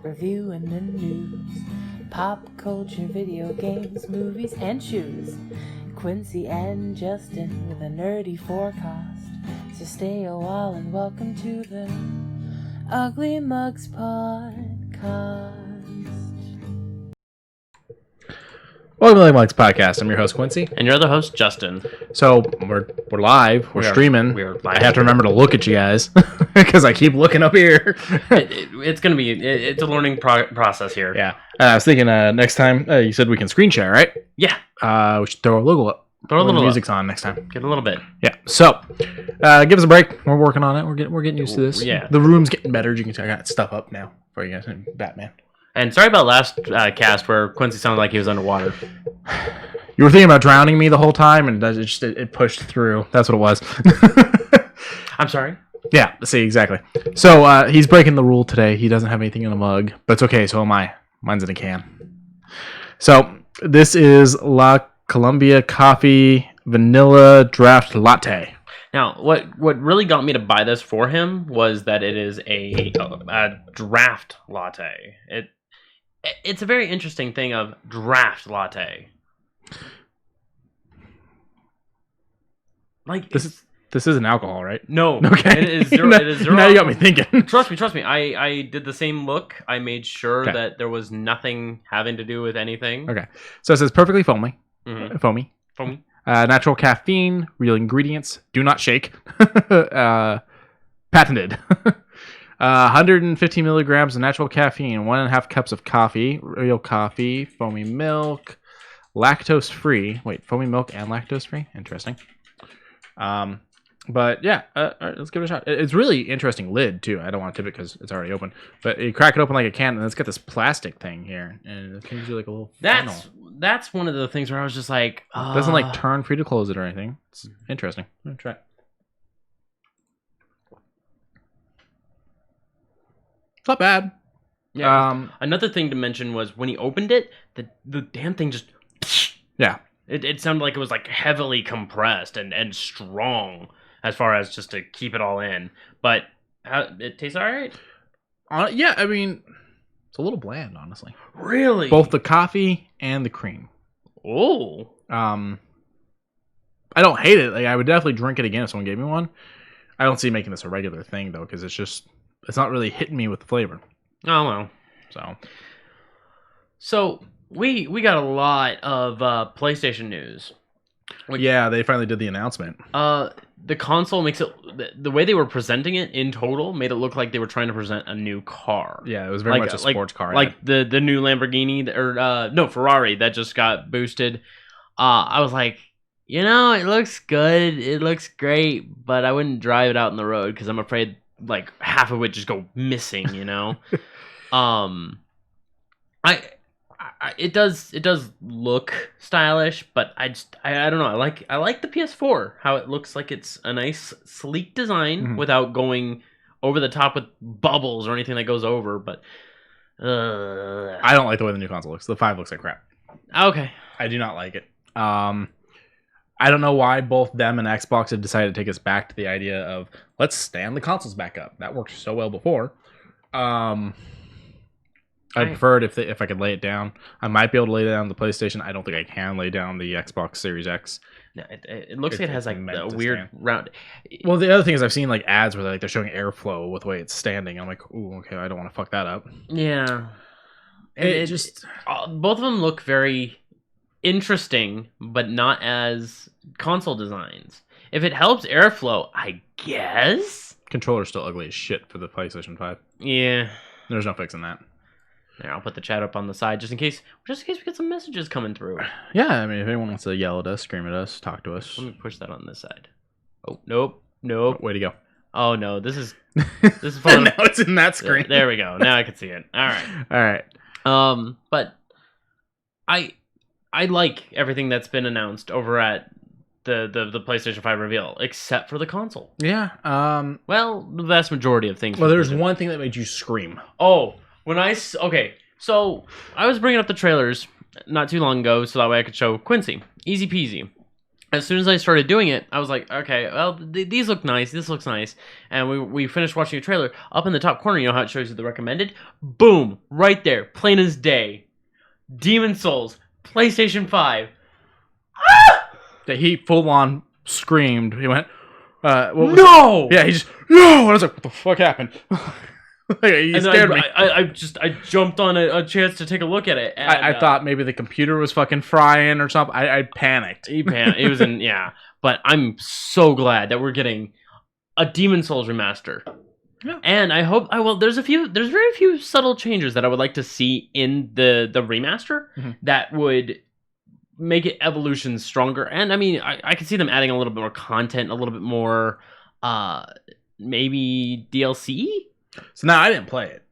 reviewing the news, pop culture, video games, movies, and shoes. Quincy and Justin with a nerdy forecast. So stay a while and welcome to the Ugly Mugs Podcast. Welcome to the Mugs Podcast. I'm your host, Quincy. And your other host, Justin. So, we're live. We're streaming. I have to remember to look at you guys because I keep looking up here. It's going to be... It's a learning process here. Yeah. I was thinking next time, you said we can screen share, right? Yeah. We should throw a logo up. Throw a little music's on next time. Get a little bit. Yeah. So, give us a break. We're working on it. We're getting used to this. Yeah. The room's getting better. You can tell I got stuff up now for you guys. Batman. And sorry about last cast where Quincy sounded like he was underwater. You were thinking about drowning me the whole time, and it pushed through. That's what it was. I'm sorry? Yeah, see, exactly. So, he's breaking the rule today. He doesn't have anything in a mug, but it's okay, so am I. Mine's in a can. So, this is La Colombia Coffee Vanilla Draft Latte. Now, what really got me to buy this for him was that it is a draft latte. It's a very interesting thing of draft latte. Like this isn't alcohol, right? No. Okay. It is zero. It is zero. Now you got me thinking. Trust me. I did the same look. I made sure that there was nothing having to do with anything. Okay. So it says perfectly foamy. Mm-hmm. Foamy. Natural caffeine, real ingredients, do not shake. Patented. 115 milligrams of natural caffeine, 1.5 cups of coffee, real coffee, foamy milk, lactose free. Wait, foamy milk and lactose free? Interesting. But yeah, all right, let's give it a shot. It's really interesting lid too. I don't want to tip it because it's already open. But you crack it open like a can, and it's got this plastic thing here, and it gives you like a little. That's one of the things where I was just like, it doesn't like turn for you to close it or anything. It's interesting. I'm gonna try it. It's not bad. Yeah. Another thing to mention was when he opened it, the damn thing just. Yeah. It sounded like it was like heavily compressed and strong as far as just to keep it all in. But it tastes all right. Yeah, I mean, it's a little bland, honestly. Really? Both the coffee and the cream. Oh. I don't hate it. Like, I would definitely drink it again if someone gave me one. I don't see making this a regular thing though, because it's not really hitting me with the flavor. Oh well. So we got a lot of PlayStation news. Yeah, they finally did the announcement. The console makes it the way they were presenting it in total made it look like they were trying to present a new car. Yeah, it was very much a sports car. Like the new Lamborghini Ferrari that just got boosted. I was like, it looks good. It looks great, but I wouldn't drive it out on the road because I'm afraid like half of it just go missing. It does look stylish, but I don't know. I like the PS4, how it looks like it's a nice sleek design without going over the top with bubbles or anything that goes over. But I don't like the way the new console looks. The 5 looks like crap. Okay, I do not like it. I don't know why both them and Xbox have decided to take us back to the idea of let's stand the consoles back up. That worked so well before. I prefer it if I could lay it down. I might be able to lay down the PlayStation. I don't think I can lay down the Xbox Series X. No, it looks like it has like a weird round. Well, the other thing is I've seen like ads where they're showing airflow with the way it's standing. I'm like, ooh, okay, I don't want to fuck that up. Yeah, it just both of them look very interesting, but not as console designs. If it helps airflow, I guess. Controller's still ugly as shit for the PlayStation 5. Yeah, there's no fixing that. There, I'll put the chat up on the side just in case we get some messages coming through. Yeah, I mean, if anyone wants to yell at us, scream at us, talk to us. Let me push that on this side. Oh, nope. Way to go. Oh no, this is fun. Now it's in that screen. There we go. Now I can see it. All right. But I like everything that's been announced over at the PlayStation 5 reveal, except for the console. Yeah. Well, the vast majority of things. Well, there's one thing that made you scream. Oh. So I was bringing up the trailers not too long ago so that way I could show Quincey. Easy peasy. as soon as I started doing it, I was like, okay, well, these look nice. This looks nice. And we finished watching a trailer. Up in the top corner, you know how it shows you the recommended? Boom! Right there. Plain as day. Demon Souls. PlayStation 5. That he full on screamed. He went, No! Yeah, he just, no! And I was like, what the fuck happened? He scared me. I jumped on a chance to take a look at it. And, I thought maybe the computer was fucking frying or something. I panicked. It was in, yeah. But I'm so glad that we're getting a Demon Souls remaster. Yeah. And I hope there's very few subtle changes that I would like to see in the remaster that would make it evolution stronger. And I mean, I can see them adding a little bit more content, a little bit more maybe DLC. So now I didn't play it.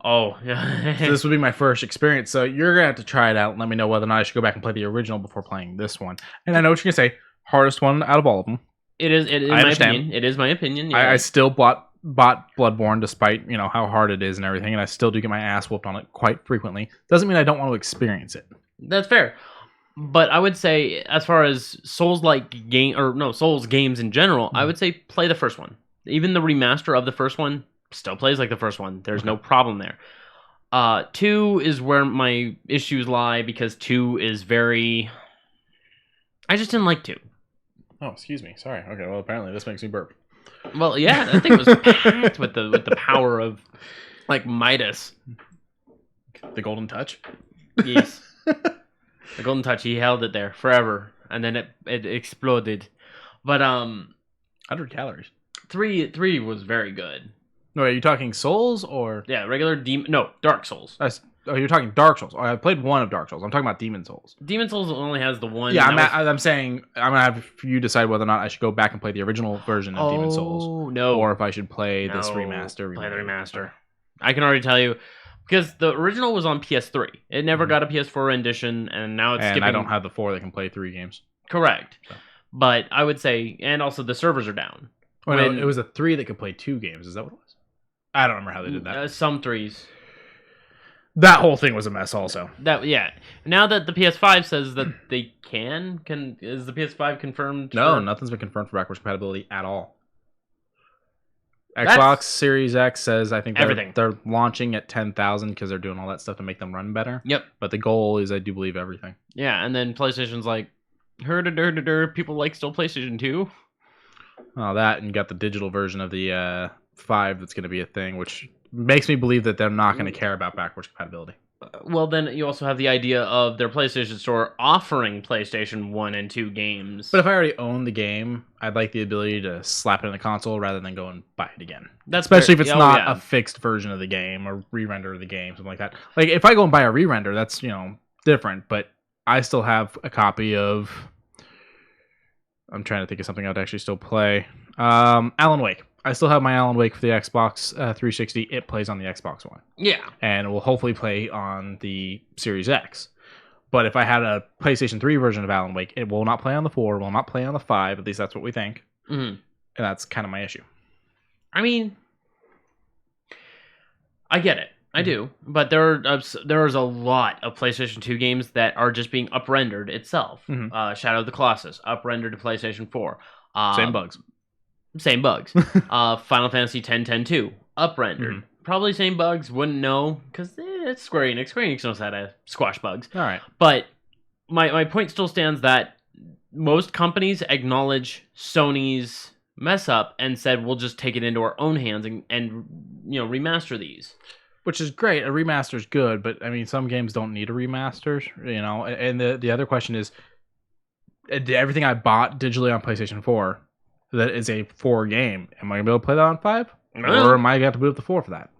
Oh, yeah. So this would be my first experience. So you're gonna have to try it out and let me know whether or not I should go back and play the original before playing this one. And I know what you're gonna say. Hardest one out of all of them. It is my opinion. It is my opinion. Yeah. I still bought Bloodborne despite, you know, how hard it is and everything, and I still do get my ass whooped on it quite frequently. Doesn't mean I don't want to experience it. That's fair. But I would say, as far as Souls games in general, I would say play the first one. Even the remaster of the first one still plays like the first one. There's no problem there. 2 is where my issues lie, because 2 is very... I just didn't like 2. Oh, excuse me. Sorry. Okay, well, apparently this makes me burp. Well, yeah, I think it was packed with the power of, like, Midas. The Golden Touch? Yes. The Golden Touch, he held it there forever, and then it exploded. But 100 calories. 3 was very good. No, are you talking Souls or? Yeah, regular Dark Souls. You're talking Dark Souls. I played one of Dark Souls. I'm talking about Demon Souls. Demon Souls only has the one. Yeah, I'm saying I'm gonna have you decide whether or not I should go back and play the original version of Demon Souls. No. Or if I should play this remaster. Play the remaster. I can already tell you, because the original was on PS3. It never got a PS4 rendition, and now it's skipping. I don't have the 4 that can play 3 games. Correct. So. But I would say, and also the servers are down. No, it was a 3 that could play 2 games. Is that what it was? I don't remember how they did that. Some 3s. That whole thing was a mess also. Yeah. Now that the PS5 says that they can is the PS5 confirmed? No, nothing's been confirmed for backwards compatibility at all. Xbox Series X says I think they're launching at 10,000 because they're doing all that stuff to make them run better. Yep. But the goal is, I do believe, everything. Yeah, and then PlayStation's like, people like still PlayStation 2. Oh, that, and you got the digital version of the 5 that's going to be a thing, which makes me believe that they're not going to care about backwards compatibility. Well, then you also have the idea of their PlayStation Store offering PlayStation 1 and 2 games. But if I already own the game, I'd like the ability to slap it in the console rather than go and buy it again. Especially if it's not a fixed version of the game or re-render of the game, something like that. Like, if I go and buy a re-render, that's, different. But I still have a copy of... I'm trying to think of something I'd actually still play. Alan Wake. I still have my Alan Wake for the Xbox 360. It plays on the Xbox One. Yeah. And it will hopefully play on the Series X. But if I had a PlayStation 3 version of Alan Wake, it will not play on the 4, will not play on the 5. At least that's what we think. Mm-hmm. And that's kind of my issue. I mean, I get it. I do. But there is a lot of PlayStation 2 games that are just being up-rendered itself. Mm-hmm. Shadow of the Colossus, up-rendered to PlayStation 4. Same bugs. Final Fantasy X-10-2, up-rendered. Mm-hmm. Probably same bugs, wouldn't know, because it's Square Enix. Square Enix knows how to squash bugs. All right. But my point still stands that most companies acknowledge Sony's mess up and said, we'll just take it into our own hands and remaster these. Which is great. A remaster is good, but I mean, some games don't need a remaster, And the other question is, everything I bought digitally on PlayStation 4 that is a 4 game, am I going to be able to play that on 5? Or am I going to have to move to 4 for that?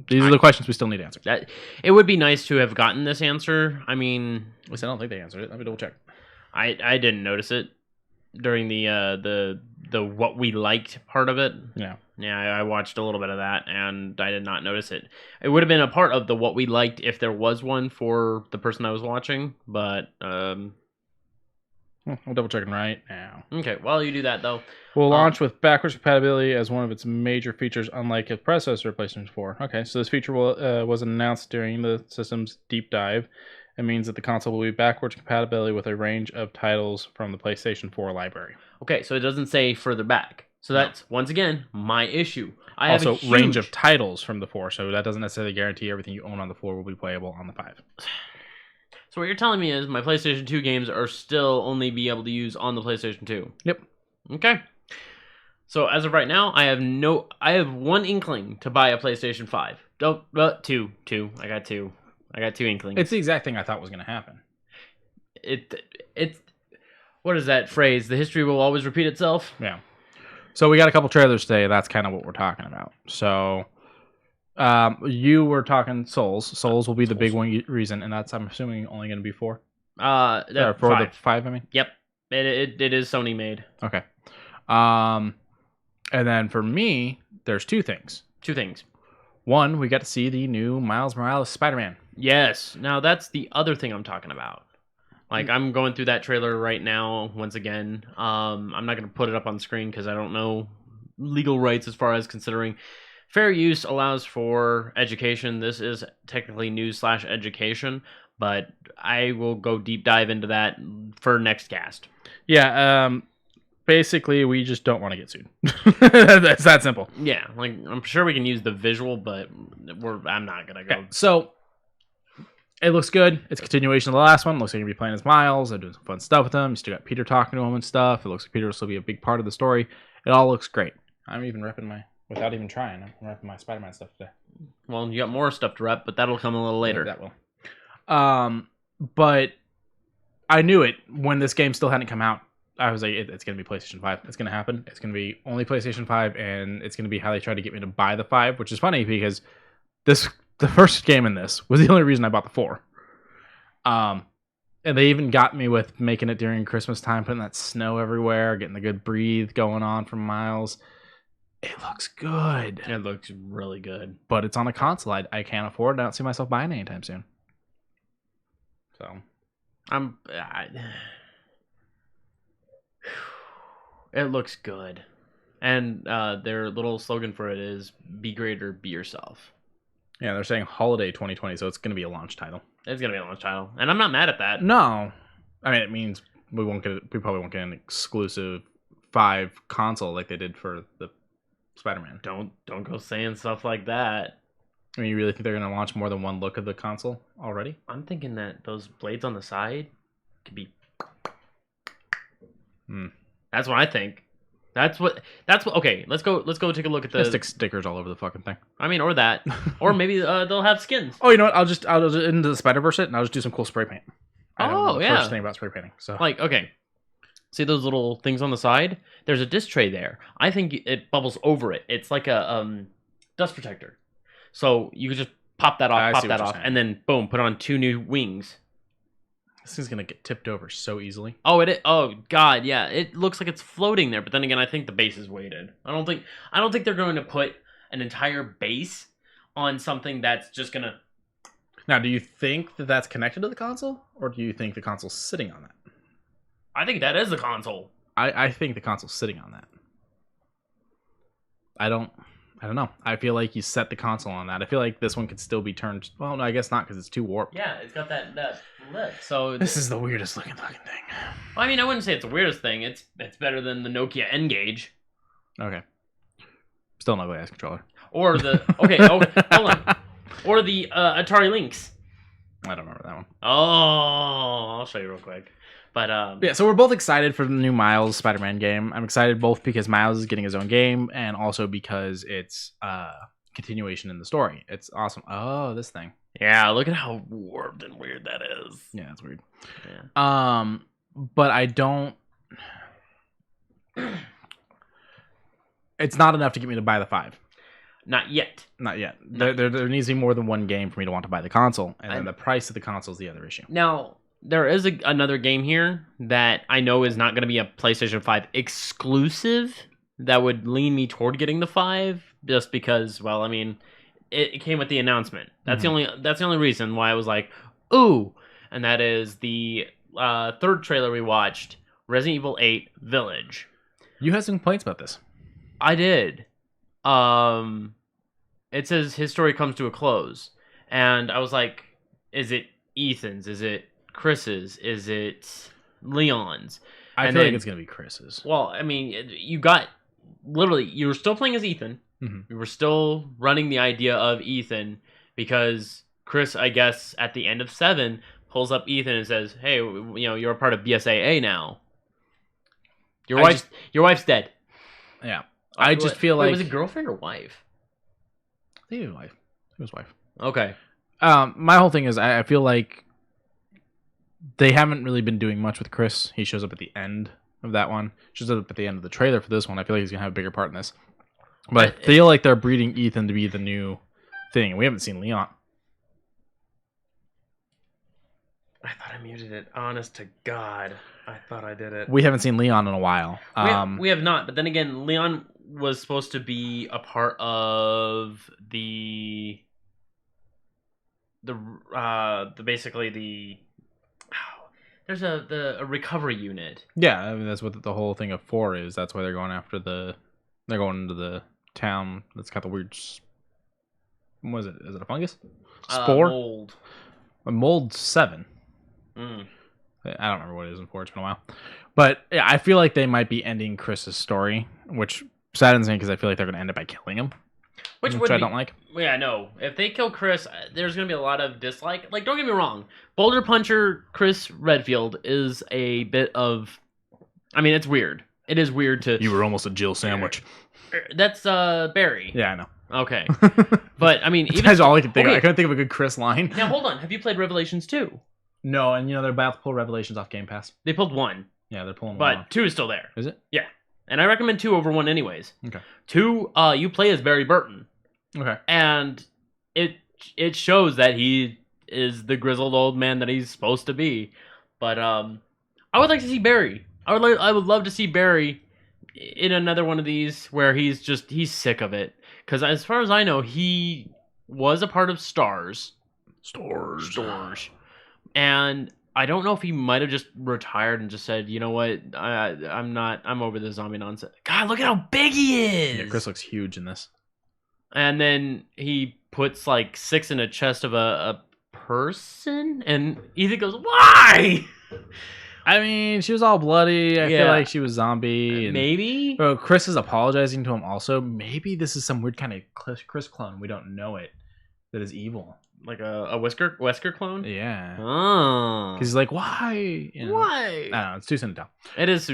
These are the questions we still need answered. It would be nice to have gotten this answer. I mean... At least I don't think they answered it. Let me double check. I didn't notice it during the what we liked part of it. Yeah. Yeah, I watched a little bit of that, and I did not notice it. It would have been a part of the what we liked if there was one for the person I was watching, but... I'm double checking right now. Okay, while you do that, though... Will launch with backwards compatibility as one of its major features, unlike its predecessor, PlayStation 4. Okay, so this feature was announced during the system's deep dive It means that the console will be backwards compatibility with a range of titles from the PlayStation 4 library. Okay, so it doesn't say further back. So that's, once again, my issue. I have Also, a huge... range of titles from the 4, so that doesn't necessarily guarantee everything you own on the 4 will be playable on the 5. So what you're telling me is my PlayStation 2 games are still only be able to use on the PlayStation 2? Yep. Okay. So as of right now, I have one inkling to buy a PlayStation 5. Two. I got two. I got two inklings. It's the exact thing I thought was going to happen. It's what is that phrase? The history will always repeat itself. Yeah. So we got a couple trailers today. That's kind of what we're talking about. So you were talking Souls. Souls will be the big one reason, and that's, I'm assuming, only going to be 4. For the 5, I mean. Yep. It is Sony made. Okay. And then for me, there's two things. Two things. One, we got to see the new Miles Morales Spider-Man. Yes. Now that's the other thing I'm talking about. Like, I'm going through that trailer right now once again. I'm not going to put it up on screen because I don't know legal rights as far as considering fair use allows for education. This is technically news/education, but I will go deep dive into that for next cast. Yeah, basically, we just don't want to get sued. That's that simple. Yeah, like, I'm sure we can use the visual, but I'm not going to go. Okay, so it looks good. It's a continuation of the last one. Looks like you're going to be playing as Miles. They're doing some fun stuff with him. You still got Peter talking to him and stuff. It looks like Peter will still be a big part of the story. It all looks great. I'm even repping without even trying, I'm repping my Spider-Man stuff today. Well, you got more stuff to rep, but that'll come a little later. Yeah, that will. But I knew it when this game still hadn't come out. I was like, it's going to be PlayStation 5. It's going to happen. It's going to be only PlayStation 5, and it's going to be how they try to get me to buy the 5, which is funny because the first game in this was the only reason I bought the 4. And they even got me with making it during Christmas time, putting that snow everywhere, getting the good breathe going on from Miles. It looks good. It looks really good. But it's on a console I can't afford. I don't see myself buying it anytime soon. So it looks good. And their little slogan for it is "Be greater, be yourself." Yeah, they're saying holiday 2020, so it's going to be a launch title. It's going to be a launch title, and I'm not mad at that. No, I mean, it means we probably won't get an exclusive 5 console like they did for the Spider-Man. Don't go saying stuff like that. I mean, you really think they're going to launch more than one look of the console already? I'm thinking that those blades on the side could be. That's what I think. That's what. Okay, let's go take a look at the stick stickers all over the fucking thing. I mean, or that, or maybe they'll have skins. Oh, you know what? I'll just into the Spider-Verse it, and I'll just do some cool spray paint. I don't know the yeah. first thing about spray painting. So like, okay, see those little things on the side? There's a disc tray there. I think it bubbles over it. It's like a dust protector. So you could just pop that off, and then boom, put on 2 new wings. This is gonna get tipped over so easily. Oh, oh god, yeah. It looks like it's floating there, but then again, I think the base is weighted. I don't think they're going to put an entire base on something that's just gonna. Now, do you think that that's connected to the console, or do you think the console's sitting on that? I think that is the console. I think the console's sitting on that. I don't know. I feel like you set the console on that. I feel like this one could still be turned. Well, no, I guess not because it's too warped. Yeah, it's got that lip. So this is the weirdest looking thing. Well, I mean, I wouldn't say it's the weirdest thing. It's better than the Nokia N-Gage. Okay. Still an ugly ass controller. Or the hold on. Or the Atari Lynx. I don't remember that one. Oh, I'll show you real quick. But yeah, so we're both excited for the new Miles Spider-Man game. I'm excited both because Miles is getting his own game and also because it's continuation in the story. It's awesome. Oh, this thing. Yeah, look at how warped and weird that is. Yeah, it's weird. Yeah. But I don't. It's not enough to get me to buy the 5. Not yet. Not yet. There needs to be more than one game for me to want to buy the console, and then the price of the console is the other issue. Now, there is another game here that I know is not going to be a PlayStation 5 exclusive that would lean me toward getting the 5, just because, well, I mean, it came with the announcement. That's the only reason why I was like, ooh, and that is the third trailer we watched, Resident Evil 8 Village. You had some complaints about this. I did. It says his story comes to a close, and I was like, is it Ethan's? Is it Chris's? Is it Leon's? I And feel like then- it's gonna be Chris's. Well, I mean, you got literally you were still playing as Ethan. Mhm. You were still running the idea of Ethan because Chris, I guess, at the end of 7, pulls up Ethan and says, "Hey, you're a part of BSAA now. Your wife's dead." Yeah, I just feel Wait, like was it girlfriend or wife? I think it was wife. It was wife. Okay. My whole thing is I feel like they haven't really been doing much with Chris. He shows up at the end of that one. Shows up at the end of the trailer for this one. I feel like he's gonna have a bigger part in this. But I feel like they're breeding Ethan to be the new thing. We haven't seen Leon. I thought I muted it. Honest to God, I thought I did it. We haven't seen Leon in a while. We have not. But then again, Leon was supposed to be a part of the basically the there's a recovery unit. Yeah, I mean that's what the whole thing of 4 is. That's why they're going after they're going into the town that's got the weird. What is it? Is it a fungus? Spore? Mold. A mold 7. Mm. I don't remember what it is in 4. It's been a while. But yeah, I feel like they might be ending Chris's story, which saddens me because I feel like they're going to end up by killing him. Which I don't like. Yeah, no. If they kill Chris, there's going to be a lot of dislike. Like, don't get me wrong. Boulder Puncher Chris Redfield is a bit of... I mean, it's weird. It is weird to... You were almost a Jill sandwich. That's Barry. Yeah, I know. Okay. But, I mean... That's all I could think of. I couldn't think of a good Chris line. Now, hold on. Have you played Revelations 2? No, and they're about to pull Revelations off Game Pass. They pulled 1. Yeah, they're pulling 1 But off. 2 is still there. Is it? Yeah. And I recommend 2 over 1 anyways. Okay. 2, you play as Barry Burton. Okay. And it shows that he is the grizzled old man that he's supposed to be. But I would like to see Barry. I would love to see Barry in another one of these where he's sick of it. Because as far as I know, he was a part of Stars. Stars. And I don't know if he might have just retired and just said, you know what, I'm over this zombie nonsense. God, look at how big he is. Yeah, Chris looks huge in this. And then he puts like 6 in a chest of a person, and Ethan goes, "Why?" I mean, she was all bloody. I feel like she was zombie. And, Maybe. Bro, Chris is apologizing to him also. Maybe this is some weird kind of Chris clone. We don't know it. That is evil. Like a Wesker clone? Yeah. Oh. Because he's like, why? You know? Why? I don't know. It's too soon to tell. It is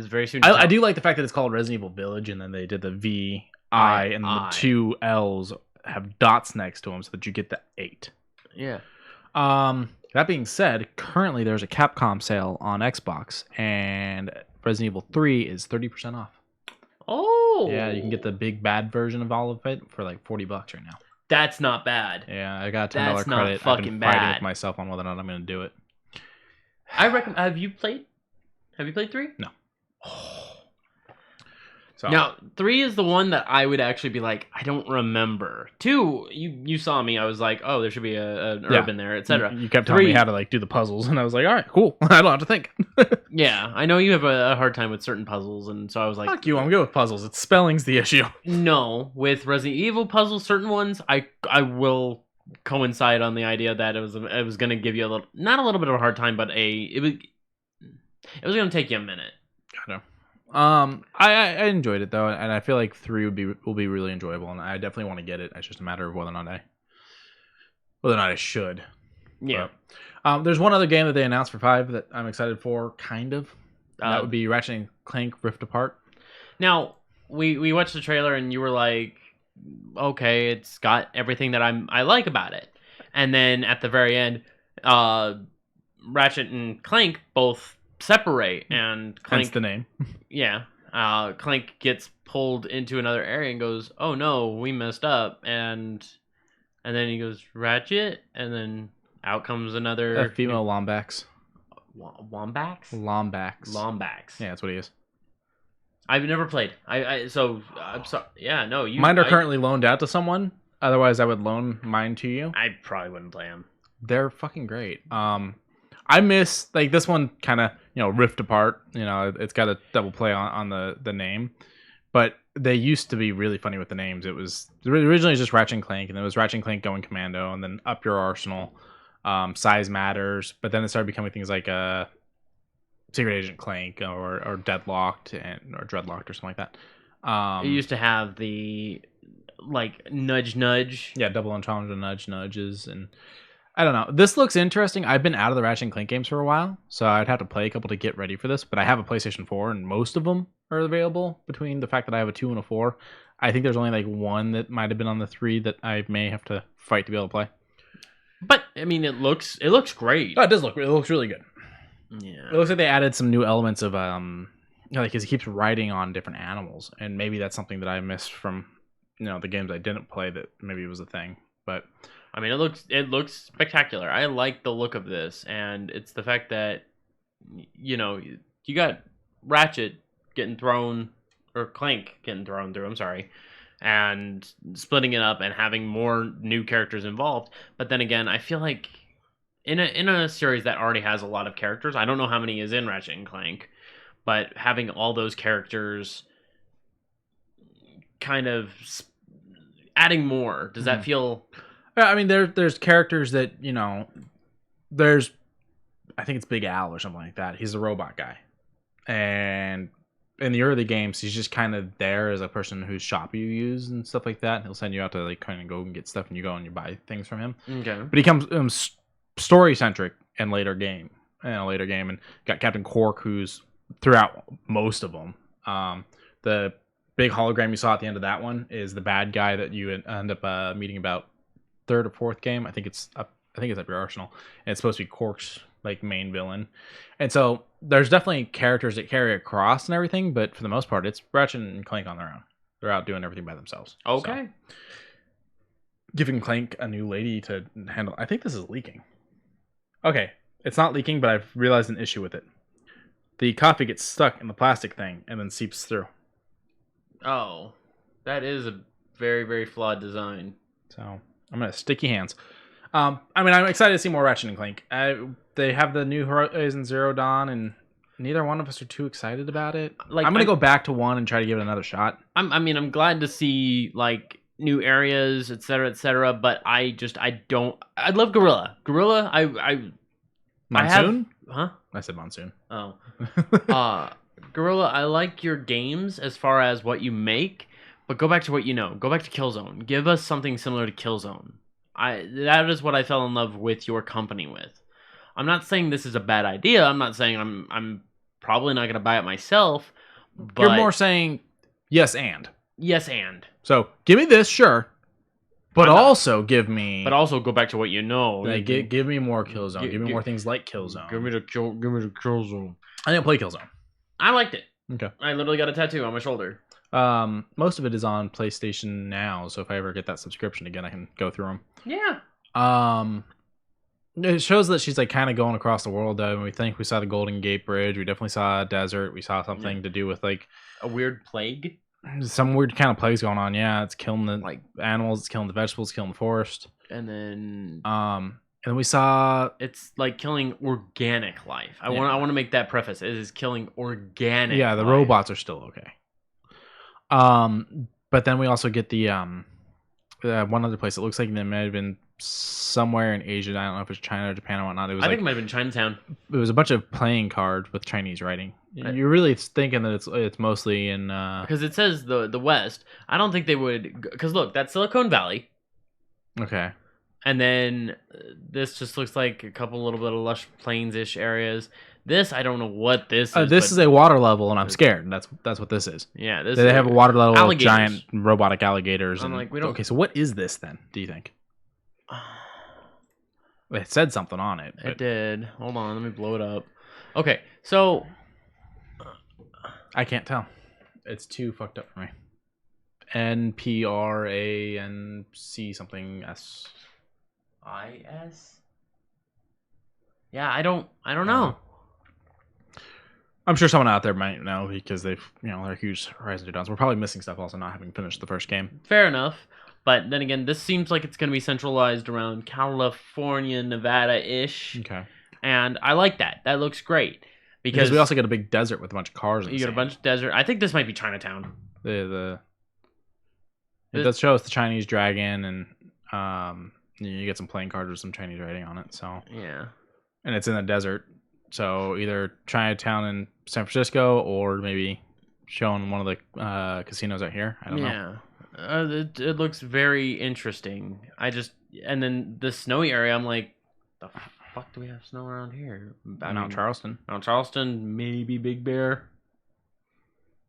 very soon to tell. I do like the fact that it's called Resident Evil Village, and then they did the VI, and the 2 L's have dots next to them so that you get the 8. Yeah. That being said, currently there's a Capcom sale on Xbox, and Resident Evil 3 is 30% off. Oh. Yeah, you can get the big bad version of all of it for like $40 right now. That's not bad. Yeah, I got a $10 That's not credit. I've fucking been fighting bad. with myself on whether or not I'm going to do it. I recommend. Have you played 3? No. So Now, 3 is the one that I would actually be like, I don't remember. 2, you saw me. I was like, oh, there should be an herb in there, etc. You kept telling me 3 how to like do the puzzles, and I was like, all right, cool. I don't have to think. Yeah, I know you have a hard time with certain puzzles, and so I was like, Fuck you, I'm good with puzzles. It's spelling's the issue. no. With Resident Evil puzzles, certain ones, I will coincide on the idea that it was going to give you not a little bit of a hard time, but it was going to take you a minute. I know. I enjoyed it though, and I feel like 3 will be really enjoyable, and I definitely want to get it. It's just a matter of whether or not I should. Yeah. But, there's one other game that they announced for 5 that I'm excited for, kind of. And that would be Ratchet and Clank Rift Apart. Now, we watched the trailer, and you were like, okay, it's got everything that I like about it. And then at the very end, Ratchet and Clank both separate, and Clank, hence the name. Yeah, Clank gets pulled into another area and goes, "Oh no, we messed up," and then he goes, "Ratchet," and then out comes another female Lombax. Wombax. Lombax. Yeah, that's what he is. I've never played. I'm sorry. Yeah, no. Mine are currently loaned out to someone. Otherwise, I would loan mine to you. I probably wouldn't play them. They're fucking great. I miss like this one kind of Rift Apart. It's got a double play on the name, but they used to be really funny with the names. It was originally just Ratchet and Clank, and it was Ratchet and Clank going commando, and then Up Your Arsenal. Size matters, but then it started becoming things like Secret Agent Clank or Deadlocked or Dreadlocked or something like that. It used to have the like nudge. Yeah, double entendre nudges, and I don't know. This looks interesting. I've been out of the Ratchet and Clank games for a while, so I'd have to play a couple to get ready for this. But I have a PlayStation 4, and most of them are available. Between the fact that I have a 2 and a 4, I think there's only like one that might have been on the 3 that I may have to fight to be able to play. But I mean, it looks great. Oh, it does look. It looks really good. Yeah. It looks like they added some new elements of like because he keeps riding on different animals, and maybe that's something that I missed from the games I didn't play that maybe was a thing. But I mean, it looks spectacular. I like the look of this, and it's the fact that you got Ratchet getting thrown or Clank getting thrown through. I'm sorry. And splitting it up and having more new characters involved. But then again, I feel like in a series that already has a lot of characters, I don't know how many is in Ratchet and Clank, but having all those characters kind of adding more, does that feel... I mean, there's characters that, there's, I think it's Big Al or something like that. He's the robot guy. And in the early games, he's just kind of there as a person whose shop you use and stuff like that. He'll send you out to like kind of go and get stuff, and you go and you buy things from him. Okay. But he comes story centric in a later game, and got Captain Quark, who's throughout most of them. The big hologram you saw at the end of that one is the bad guy that you end up meeting about third or fourth game. I think it's up your arsenal, and it's supposed to be Quark's like main villain. And so there's definitely characters that carry across and everything, but for the most part, it's Ratchet and Clank on their own. They're out doing everything by themselves. Okay. So, giving Clank a new lady to handle. I think this is leaking. Okay, it's not leaking, but I've realized an issue with it. The coffee gets stuck in the plastic thing and then seeps through. Oh, that is a very, very flawed design. So I'm gonna sticky hands. I mean, I'm excited to see more Ratchet and Clank. They have the new Horizon Zero Dawn, and neither one of us are too excited about it. Like, I'm gonna go back to 1 and try to give it another shot. I'm glad to see like new areas, etc., but I love Gorilla. Monsoon? Huh? I said Monsoon. Oh. Gorilla, I like your games as far as what you make, but go back to what you know. Go back to Killzone. Give us something similar to Killzone. That is what I fell in love with your company with. I'm not saying this is a bad idea. I'm not saying I'm probably not going to buy it myself, but you're more saying yes and. Yes and. So, give me this, sure. But also give me... But also go back to what you know. Like, give me more Killzone. Give me more things like Killzone. Give me the Killzone. I didn't play Killzone. I liked it. Okay. I literally got a tattoo on my shoulder. Most of it is on PlayStation Now, so if I ever get that subscription again, I can go through them. Yeah. It shows that she's like kind of going across the world. We think we saw the Golden Gate Bridge. We definitely saw a desert. We saw something to do with like a weird plague. Some weird kind of plagues going on. Yeah, it's killing the like animals. It's killing the vegetables. Killing the forest. And then we saw it's like killing organic life. I want to make that preface. It is killing organic. Yeah, the life. robots are still okay. But then we also get the one other place. It looks like they might have been somewhere in Asia. I don't know if it's China or Japan or whatnot. I think it might have been Chinatown. It was a bunch of playing cards with Chinese writing. You're really thinking that it's mostly in because it says the West. I don't think they would, because look, that's Silicon Valley. Okay. And then this just looks like a couple little bit of lush plains-ish areas. This, I don't know what this is. This is a water level, and I'm scared. That's what this is. Yeah, this. They have a water level alligators. of giant robotic alligators. I'm like, we don't. Okay, so what is this then? Do you think? It said something on it. It did. Hold on, let me blow it up. Okay, so I can't tell. It's too fucked up for me. NPRANC something S. IS. Yeah, I don't know. I'm sure someone out there might know because they're huge Horizon Zero Dawns. We're probably missing stuff also, not having finished the first game. Fair enough. But then again, this seems like it's going to be centralized around California, Nevada-ish. Okay. And I like that. That looks great. Because we also get a big desert with a bunch of cars. You get a bunch of desert. I think this might be Chinatown. It does show us the Chinese dragon and You get some playing cards with some Chinese writing on it. So Yeah. and it's in the desert. So either Chinatown in San Francisco or maybe showing one of the casinos out here. I don't know. Yeah. It looks very interesting. And then the snowy area, I'm like, the fuck do we have snow around here? Mount Charleston. Mount Charleston, maybe Big Bear.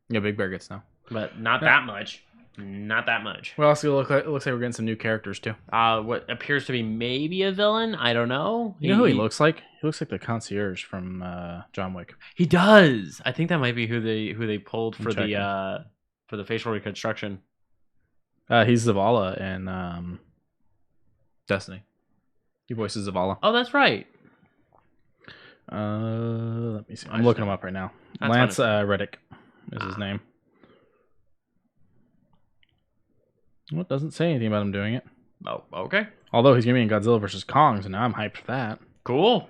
Yeah, Big Bear gets snow. But not that much. Not that much. Well, also it looks like we're getting some new characters too. What appears to be maybe a villain. I don't know. You know who he looks like? He looks like the concierge from John Wick. He does. I think that might be who they pulled for checking. the facial reconstruction. He's Zavala in Destiny. He voices Zavala. Oh, that's right. Let me see. I'm looking him up right now. That's Lance fine. Reddick is his name. Well, it doesn't say anything about him doing it. Oh, okay. Although he's going to be in Godzilla vs. Kong, so now I'm hyped for that. Cool.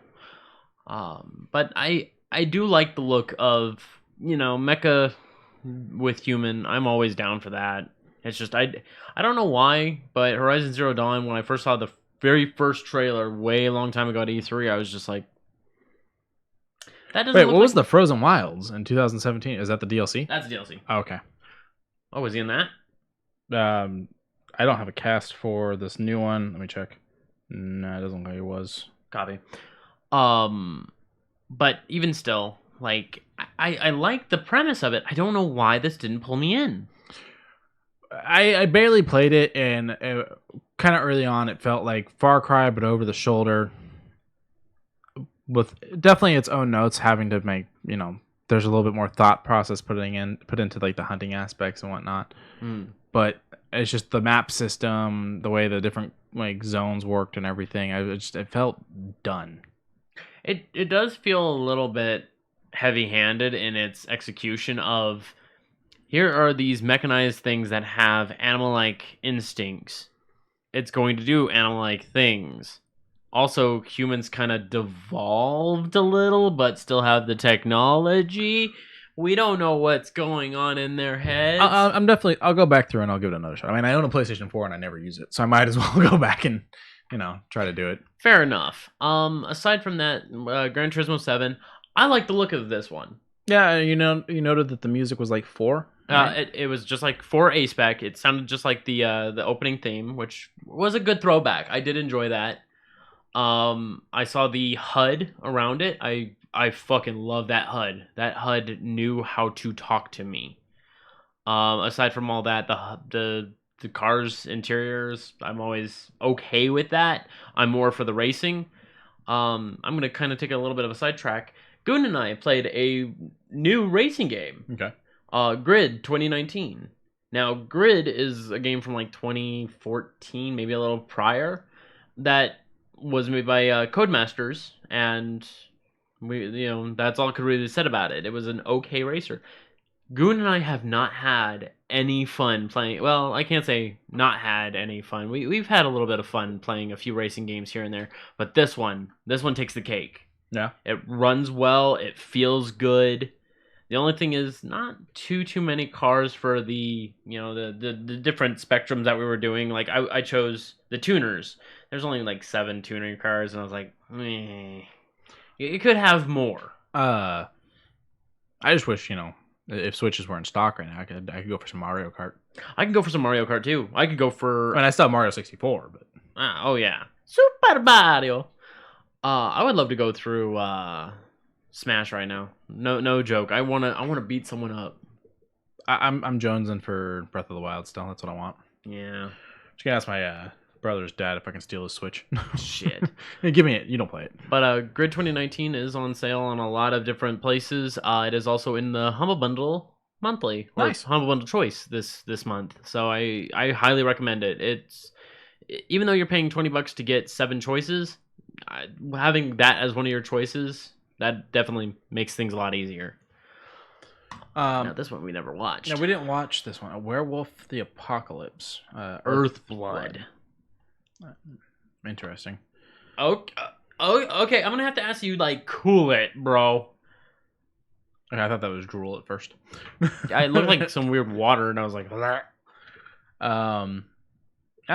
But I do like the look of, mecha with human. I'm always down for that. It's just I don't know why, but Horizon Zero Dawn, when I first saw the very first trailer way a long time ago at E3, I was just like, that doesn't. Wait, look what like... was the Frozen Wilds in 2017? Is that the DLC? That's DLC. Oh, okay. Oh, was he in that? I don't have a cast for this new one. Let me check. No, it doesn't look like it was. Copy. But even still, like, I like the premise of it. I don't know why this didn't pull me in. I barely played it, and kind of early on, it felt like Far Cry, but over the shoulder, with definitely its own notes, having to make there's a little bit more thought process put into like the hunting aspects and whatnot. But it's just the map system, the way the different like zones worked and everything. It felt done. It does feel a little bit heavy-handed in its execution of, here are these mechanized things that have animal-like instincts. It's going to do animal-like things. Also, humans kind of devolved a little, but still have the technology. We don't know what's going on in their heads. I'll go back through and I'll give it another shot. I mean, I own a PlayStation 4 and I never use it, so I might as well go back and try to do it. Fair enough. Aside from that, Gran Turismo 7, I like the look of this one. Yeah, you noted that the music was like 4. Right? It was just like 4 A-Spec. It sounded just like the opening theme, which was a good throwback. I did enjoy that. I saw the HUD around it. I fucking love that HUD. That HUD knew how to talk to me. Aside from all that, the car's interiors, I'm always okay with that. I'm more for the racing. I'm gonna kind of take a little bit of a sidetrack. Goon and I played a new racing game. Okay. Grid 2019. Now, Grid is a game from like 2014, maybe a little prior, that was made by Codemasters, and that's all I could really said about it. It was an okay racer. Goon and I have not had any fun playing. Well, I can't say not had any fun. We've had a little bit of fun playing a few racing games here and there, but this one takes the cake. Yeah. It runs well. It feels good. The only thing is not too many cars for the the different spectrums that we were doing. Like I chose the tuners. There's only like 7 tuner cars, and I was like, meh. You could have more. I just wish if Switches were in stock right now, I could go for some Mario Kart. I can go for some Mario Kart too. I could go for. I mean, I still have Mario 64, but oh yeah, Super Mario. I would love to go through Smash right now. No joke. I wanna beat someone up. I'm jonesing for Breath of the Wild still. That's what I want. Yeah. Just gonna ask my brother's dad if I can steal his Switch. Shit. Hey, give me it. You don't play it. But Grid 2019 is on sale on a lot of different places. It is also in the Humble Bundle monthly, or Nice. Humble Bundle Choice this month. So I highly recommend it. It's, even though you're paying $20 to get 7 choices, having that as one of your choices, that definitely makes things a lot easier. Now, this one we never watched. No, we didn't watch this one. A Werewolf the Apocalypse. Earthblood. Interesting. Okay, I'm gonna have to ask you, like, cool it, bro. Okay, I thought that was drool at first. It looked like some weird water, and I was like, bleh. I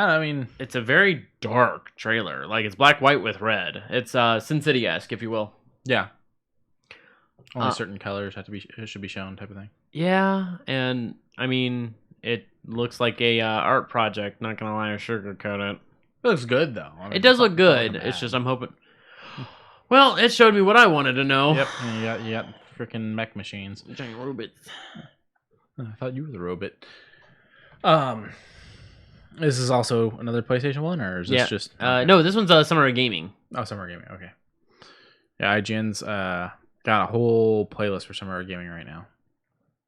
I mean, it's a very dark trailer. Like, it's black, white with red. It's Sin City-esque, if you will. yeah. Only certain colors should be shown, type of thing. Yeah, and I mean, it looks like a art project. Not gonna lie or sugarcoat it. It looks good though. I mean, It does look it's not good. looking It's bad. just I'm hoping. Well, it showed me what I wanted to know. Yep, and you got freaking mech machines. Giant robots. I thought you were the robot. This is also another PlayStation 1, or is this just... No, this one's Summer of Gaming. Oh, Summer Gaming, okay. Yeah, IGN's got a whole playlist for Summer Gaming right now.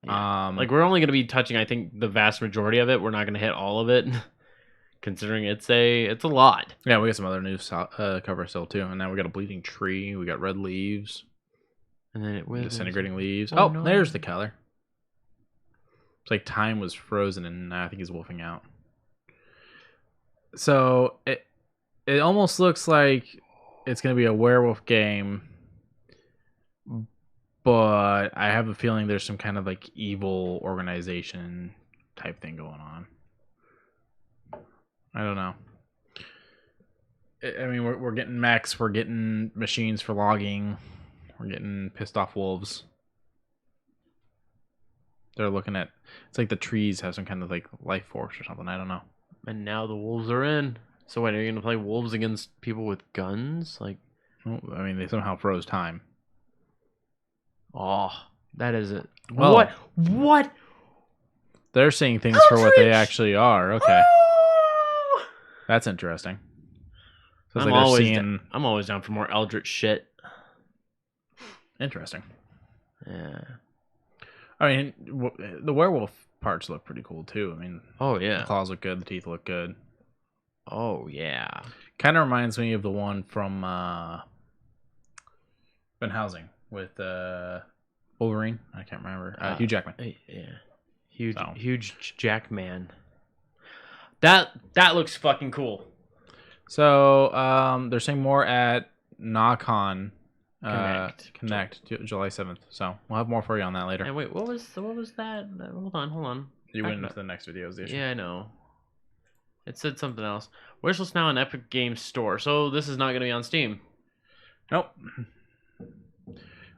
Yeah. Like, we're only going to be touching, I think, the vast majority of it. We're not going to hit all of it, considering it's a lot. Yeah, we got some other news cover still, too. And now we got a bleeding tree. We got red leaves. And then it withers. Disintegrating leaves. Oh, Oh, no. There's the color. It's like time was frozen, and I think he's wolfing out. So it almost looks like it's going to be a werewolf game, but I have a feeling there's some kind of like evil organization type thing going on. I don't know. I mean, we're getting mechs, we're getting machines for logging, we're getting pissed off wolves. They're looking at, it's like the trees have some kind of like life force or something. I don't know. And now the wolves are in. So wait, are you going to play wolves against people with guns? Like, Well, I mean, they somehow froze time. oh, that is it. Well, What? They're seeing things for what they actually are. Okay. Oh! That's interesting. So it's I'm like they're always seeing... I'm always down for more Eldritch shit. Interesting. Yeah. I mean, the werewolf parts look pretty cool, too. I mean, Oh the yeah. claws look good, the teeth look good. Oh yeah. Kind of reminds me of the one from Van Helsing with Wolverine. I can't remember. Hugh Jackman. Yeah. Huge, So. huge Jack man. That looks fucking cool. So they're saying more at NOCON Connect. July 7th. So we'll have more for you on that later. And wait, what was that? Hold on. You went into the next video. Yeah, I know. It said something else. Wishlist now on Epic Games Store. So this is not going to be on Steam. Nope.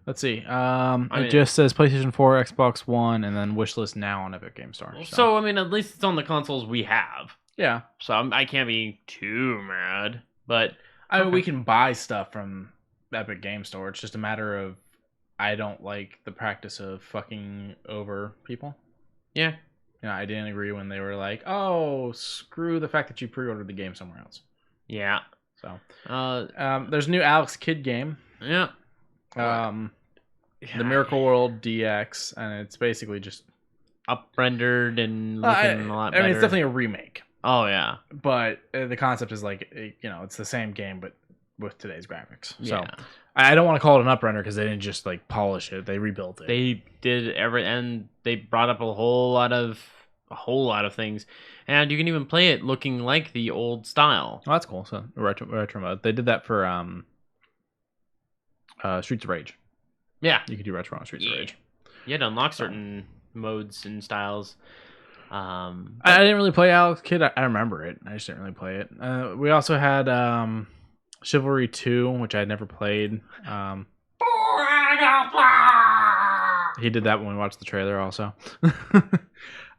Let's see. mean, It just says PlayStation 4, Xbox One, and then wishlist now on Epic Games Store. So I mean, at least it's on the consoles we have. Yeah. So I can't be too mad. But I mean, we can buy stuff from Epic Games Store. It's just a matter of I don't like the practice of fucking over people. yeah. You know, I didn't agree when they were like, "Oh, screw the fact that you pre-ordered the game somewhere else." Yeah. So, Uh. there's a new Alex Kidd game, Yeah. The Miracle World DX, and it's basically just Up rendered and looking a lot better. I mean, it's definitely a remake, Oh yeah. but the concept is like, it's the same game, but with today's graphics. So, Yeah. I don't want to call it an up render because they didn't just like polish it; they rebuilt it. They did and they brought up a whole lot of things, and you can even play it looking like the old style. Oh, that's cool. So retro mode. They did that for Streets of Rage. Yeah. You could do retro on Streets of Rage. You had to unlock certain modes and styles. I didn't really play Alex Kidd. I remember it. I just didn't really play it. We also had Chivalry 2, which I had never played. He did that when we watched the trailer also.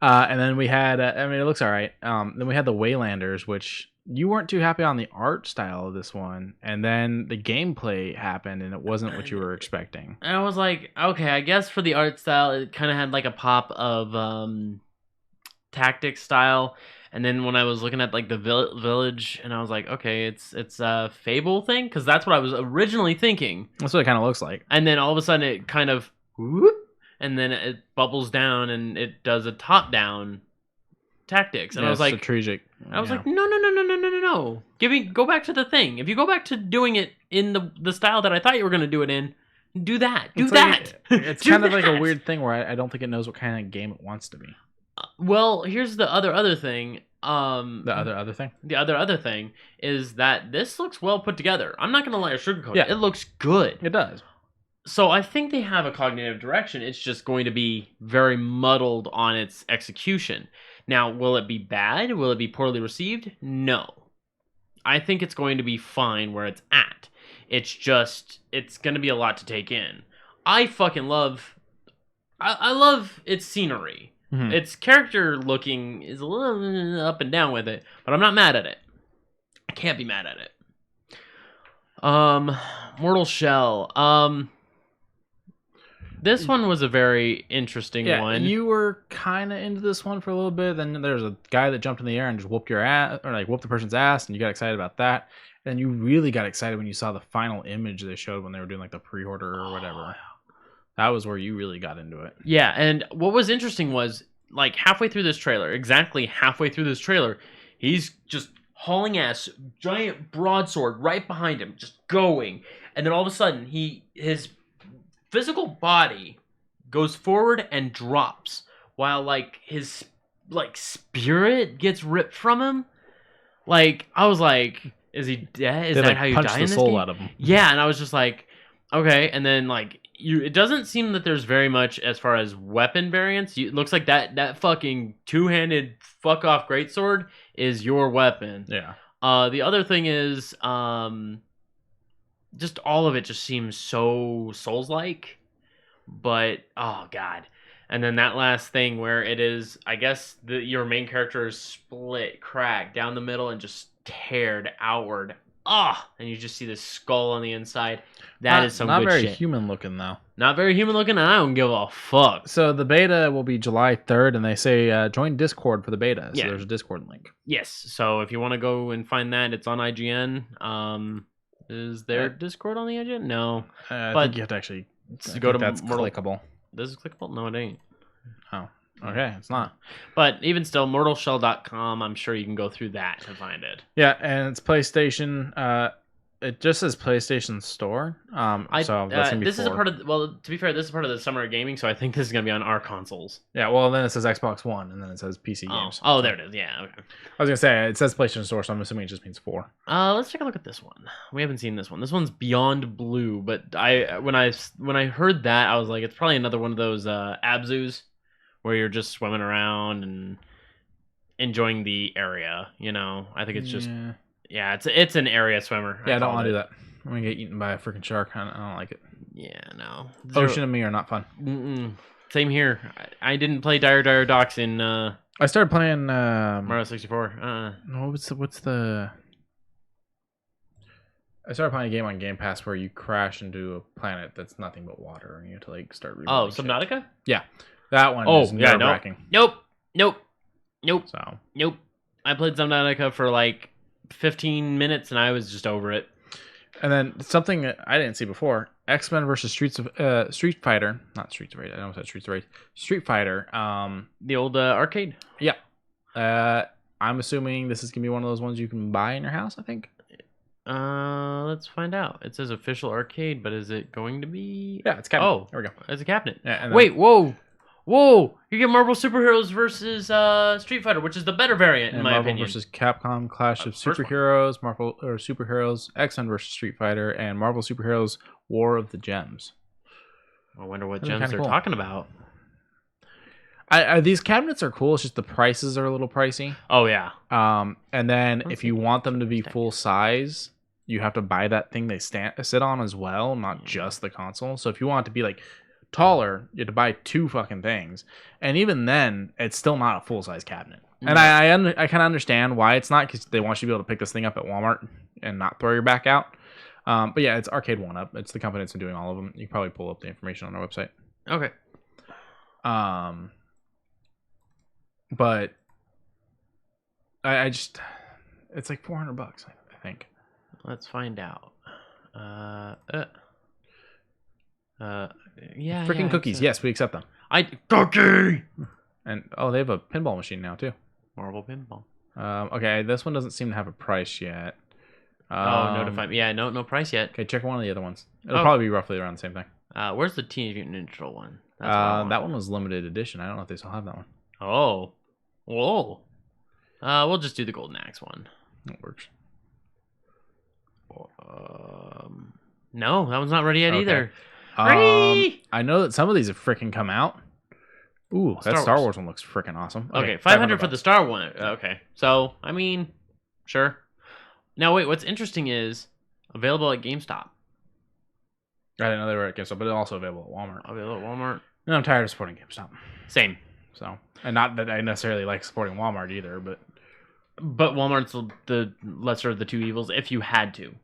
And then we had, I mean, it looks all right. Then we had the Waylanders, which you weren't too happy on the art style of this one. And then the gameplay happened, and it wasn't what you were expecting. And I was like, okay, I guess for the art style, it kind of had like a pop of tactics style. And then when I was looking at like the village, and I was like, okay, it's a Fable thing, because that's what I was originally thinking. That's what it kind of looks like. And then all of a sudden, it kind of whoop, and then it bubbles down, and it does a top-down tactics. And I was like, strategic. I was like, no. Go back to the thing. If you go back to doing it in the style that I thought you were going to do it in, do that. Do that. It's kind of like a weird thing where I don't think it knows what kind of game it wants to be. Well, here's the other thing. The other thing? The other thing is that this looks well put together. I'm not going to lie or sugarcoat Yeah. it. It looks good. It does. So I think they have a cognitive direction. It's just going to be very muddled on its execution. Now, will it be bad? Will it be poorly received? No. I think it's going to be fine where it's at. It's going to be a lot to take in. I fucking love... I love its scenery. Mhm. Its character looking is a little up and down with it, but I'm not mad at it. I can't be mad at it. Mortal Shell. This one was a very interesting one. You were kind of into this one for a little bit. Then there's a guy that jumped in the air and just whooped your ass, or like whooped the person's ass, and you got excited about that. And you really got excited when you saw the final image they showed when they were doing like the pre-order or whatever. That was where you really got into it. Yeah, and what was interesting was like halfway through this trailer, he's just hauling ass, giant broadsword right behind him, just going, and then all of a sudden his physical body goes forward and drops while like his like spirit gets ripped from him. Like I was like, is he dead? Is that how you die in this game? Out of him. Yeah, and I was just like, okay. And then like it doesn't seem that there's very much as far as weapon variants. It looks like that fucking two-handed fuck off greatsword is your weapon. Yeah. The other thing is just all of it just seems so Souls-like, but oh god. And then that last thing where it is, I guess your main character is split, cracked down the middle, and just teared outward. And you just see this skull on the inside. That is some good shit. Not very human looking though. Not very human looking, and I don't give a fuck. So the beta will be July 3rd, and they say join Discord for the beta. So there's a Discord link. Yes. So if you want to go and find that, it's on IGN. Is there Discord on the IGN? No. I think you have to actually go to that's Mortal... clickable. This is clickable? No, it ain't. Oh. Okay, it's not. But even still, mortalshell.com, I'm sure you can go through that to find it. Yeah, and it's PlayStation. It just says PlayStation Store. So that's gonna be this is a part of. Well, to be fair, this is part of the summer of gaming, so I think this is gonna be on our consoles. Yeah. Well, then it says Xbox One, and then it says PC games. Oh, there it is. Yeah. Okay. I was gonna say it says PlayStation Store, so I'm assuming it just means 4. Let's take a look at this one. We haven't seen this one. This one's Beyond Blue, but when I heard that, I was like, it's probably another one of those Abzus where you're just swimming around and enjoying the area. You know, I think it's just. Yeah, it's an area swimmer. Yeah, I don't want to do that. I'm going to get eaten by a freaking shark. I don't like it. Yeah, no. Ocean and me are not fun. Mm-mm. Same here. I didn't play Dire Docks in... I started playing... Mario 64. What's the... I started playing a game on Game Pass where you crash into a planet that's nothing but water, and you have to like start rebuilding Subnautica? Shit. Yeah. That one is nerve-wracking. Nope. So. Nope. I played Subnautica for like 15 minutes and I was just over it. And then something I didn't see before: X-Men versus Street Fighter. Not Streets of Rage. I almost said Streets of Rage. Street Fighter. The old arcade. Yeah. I'm assuming this is gonna be one of those ones you can buy in your house. I think. Let's find out. It says official arcade, but is it going to be? Yeah, it's cabinet. Oh, there we go. It's a cabinet. Yeah, wait, whoa! You get Marvel Superheroes versus Street Fighter, which is the better variant in my Marvel opinion. versus Capcom Clash of Superheroes, Marvel or Superheroes, X-Men versus Street Fighter, and Marvel Superheroes War of the Gems. I wonder what gems they're talking about. These cabinets are cool. It's just the prices are a little pricey. Oh yeah. And then if you want them to be full size, you have to buy that thing they sit on as well, not just the console. So if you want it to be like taller, you have to buy 2 fucking things, and even then it's still not a full-size cabinet. And I kind of understand why it's not, because they want you to be able to pick this thing up at Walmart and not throw your back out. But yeah, it's Arcade 1UP. It's the company that's been doing all of them. You can probably pull up the information on our website. Okay. But I just, it's like $400, I think. Let's find out. Yeah. Freaking cookies. Yes, we accept them. Cookie. And they have a pinball machine now too. Marble pinball. Okay, this one doesn't seem to have a price yet. Notify me. Yeah, no price yet. Okay, check one of the other ones. It'll probably be roughly around the same thing. Where's the Teenage Mutant Ninja Turtle one? That one was limited edition. I don't know if they still have that one. Oh. Whoa. We'll just do the Golden Axe one. That works. No, that one's not ready yet either. I know that some of these have freaking come out. Ooh, that Star Star Wars. Wars one looks freaking awesome. Okay, 500 for the Star one. Okay, so I mean, sure. Now wait, what's interesting is available at GameStop. I didn't know they were at GameStop, but it's also available at Walmart. Available at Walmart. And I'm tired of supporting GameStop. Same. So, and not that I necessarily like supporting Walmart either, but Walmart's the lesser of the two evils if you had to.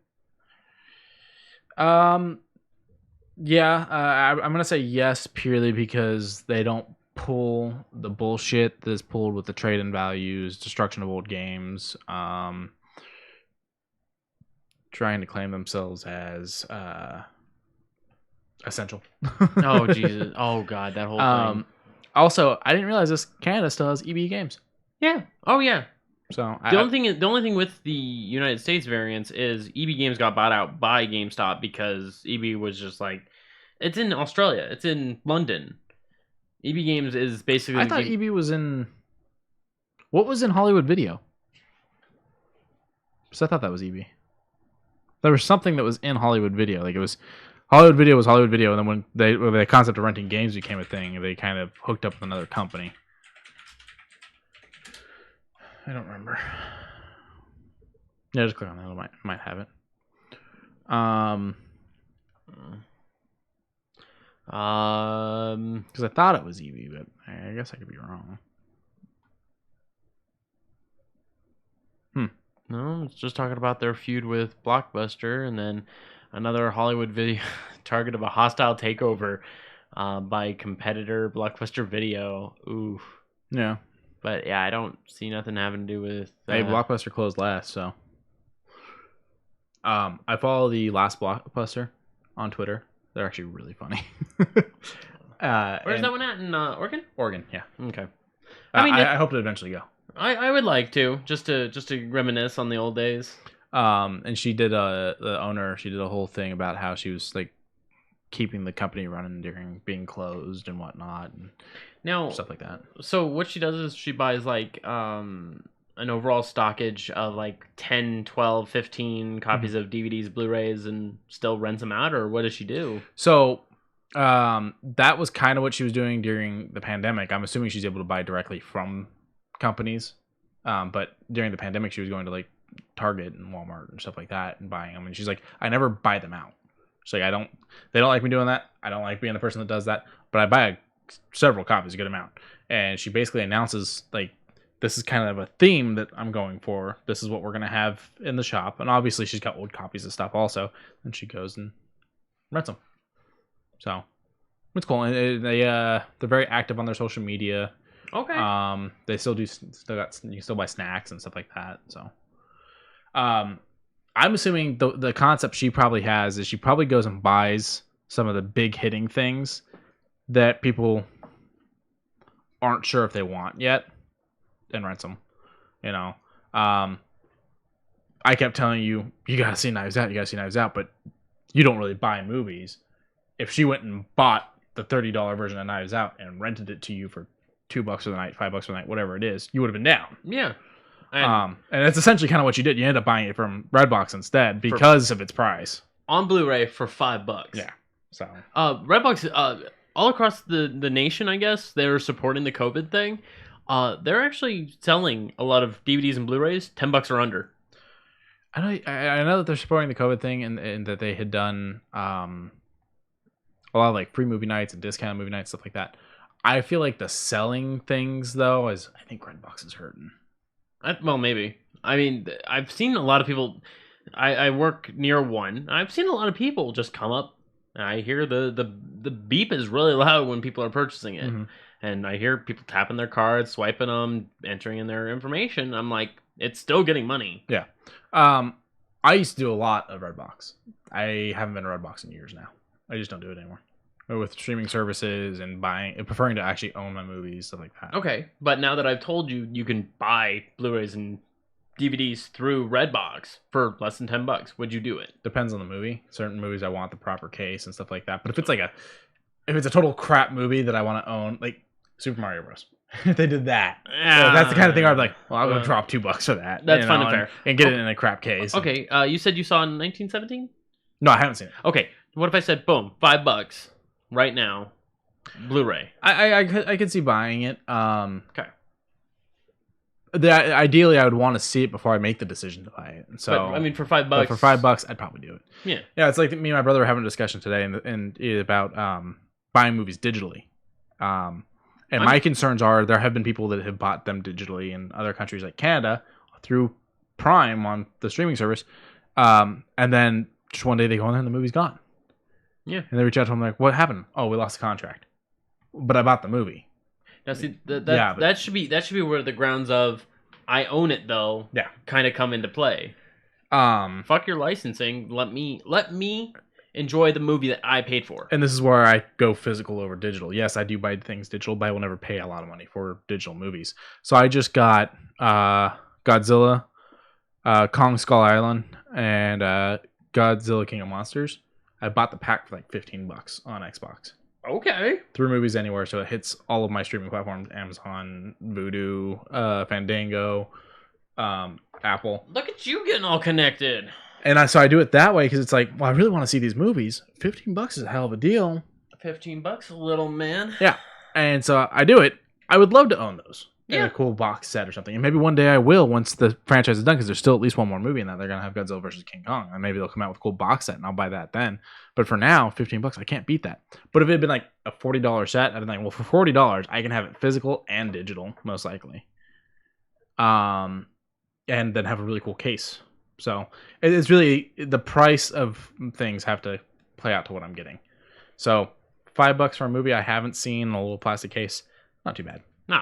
Yeah, I'm gonna say yes purely because they don't pull the bullshit that is pulled with the trade-in values, destruction of old games, trying to claim themselves as essential. Oh Jesus! Oh God, that whole thing. Also, I didn't realize this. Canada still has EB games. Yeah. Oh yeah. So The only thing with the United States variants is EB Games got bought out by GameStop because EB was just like, it's in Australia, it's in London. EB Games is basically. I thought EB was in. What was in Hollywood Video? Because I thought that was EB. There was something that was in Hollywood Video. Like it was Hollywood Video was Hollywood Video, and then when the concept of renting games became a thing, they kind of hooked up with another company. I don't remember. Yeah, just click on that. I might have it. Because I thought it was EV, but I guess I could be wrong. No, it's just talking about their feud with Blockbuster, and then another Hollywood Video target of a hostile takeover by competitor Blockbuster Video. Ooh. Yeah. But yeah, I don't see nothing having to do with. Hey, Blockbuster closed last, so. I follow the last Blockbuster on Twitter. They're actually really funny. Where's that one at? In Oregon? Oregon, yeah. Okay. I hope to eventually go. I would like to just to reminisce on the old days. And she did the owner. She did a whole thing about how she was like keeping the company running during being closed and whatnot, and now stuff like that. So what she does is she buys like an overall stockage of like 10, 12, 15 copies of DVDs, Blu-rays, and still rents them out, or what does she do? So that was kind of what she was doing during the pandemic. I'm assuming she's able to buy directly from companies, but during the pandemic she was going to like Target and Walmart and stuff like that and buying them, and she's like, I never buy them out. She's like, they don't like me doing that. I don't like being the person that does that, but I buy several copies, a good amount. And she basically announces like, this is kind of a theme that I'm going for. This is what we're going to have in the shop. And obviously she's got old copies of stuff also, and she goes and rents them. So it's cool. And they're very active on their social media. Okay. They still you can still buy snacks and stuff like that. So, I'm assuming the concept she probably has is she probably goes and buys some of the big hitting things that people aren't sure if they want yet and rents them. You know, I kept telling you gotta see Knives Out, but you don't really buy movies. If she went and bought the $30 version of Knives Out and rented it to you for $2 for the night, $5 for the night, whatever it is, you would have been down. Yeah. And that's essentially kind of what you did. You ended up buying it from Redbox instead because of its price. On Blu-ray for $5. Yeah. So Redbox, all across the nation, I guess, they're supporting the COVID thing. They're actually selling a lot of DVDs and Blu-rays, $10 or under. I know that they're supporting the COVID thing and that they had done a lot of like free movie nights and discounted movie nights, stuff like that. I feel like the selling things though is, I think Redbox is hurting. Well, maybe. I mean, I've seen a lot of people. I work near one. I've seen a lot of people just come up. And I hear the beep is really loud when people are purchasing it, and I hear people tapping their cards, swiping them, entering in their information. I'm like, it's still getting money. Yeah. I used to do a lot of Redbox. I haven't been to Redbox in years now. I just don't do it anymore. With streaming services and preferring to actually own my movies, stuff like that. Okay, but now that I've told you, you can buy Blu-rays and DVDs through Redbox for less than $10. Would you do it? Depends on the movie. Certain movies I want the proper case and stuff like that. But if it's a total crap movie that I want to own, like Super Mario Bros. If they did that, that's the kind of thing I'd be like, well, I'm gonna drop $2 for that. That's fun and fair, and get it in a crap case. Okay, you said you saw in 1917. No, I haven't seen it. Okay, what if I said, boom, $5 right now? Blu-ray. I could see buying it. Okay. Ideally, I would want to see it before I make the decision to buy it. And so, But, I mean, for $5. but for $5, I'd probably do it. Yeah. Yeah, it's like me and my brother were having a discussion today and about buying movies digitally. And my concerns are there have been people that have bought them digitally in other countries like Canada through Prime on the streaming service. And then just one day they go in there and the movie's gone. Yeah. And they reach out to them like, what happened? Oh, we lost the contract. But I bought the movie. Now, see, that should be where the grounds of I own it though. Yeah. Kind of come into play. Fuck your licensing. Let me enjoy the movie that I paid for. And this is where I go physical over digital. Yes, I do buy things digital, but I will never pay a lot of money for digital movies. So I just got Godzilla, Kong Skull Island, and Godzilla King of Monsters. I bought the pack for like $15 on Xbox. Okay. 3 movies anywhere, so it hits all of my streaming platforms: Amazon, Vudu, Fandango, Apple. Look at you getting all connected. And so I do it that way because it's like, well, I really want to see these movies. $15 is a hell of a deal. $15, little man. Yeah, and so I do it. I would love to own those. Yeah. In a cool box set or something. And maybe one day I will once the franchise is done, because there's still at least one more movie in that. They're going to have Godzilla versus King Kong. And maybe they'll come out with a cool box set and I'll buy that then. But for now, $15, I can't beat that. But if it had been like a $40 set, I'd be like, well, for $40, I can have it physical and digital, most likely. And then have a really cool case. So it's really the price of things have to play out to what I'm getting. So $5 for a movie I haven't seen, a little plastic case, not too bad. No.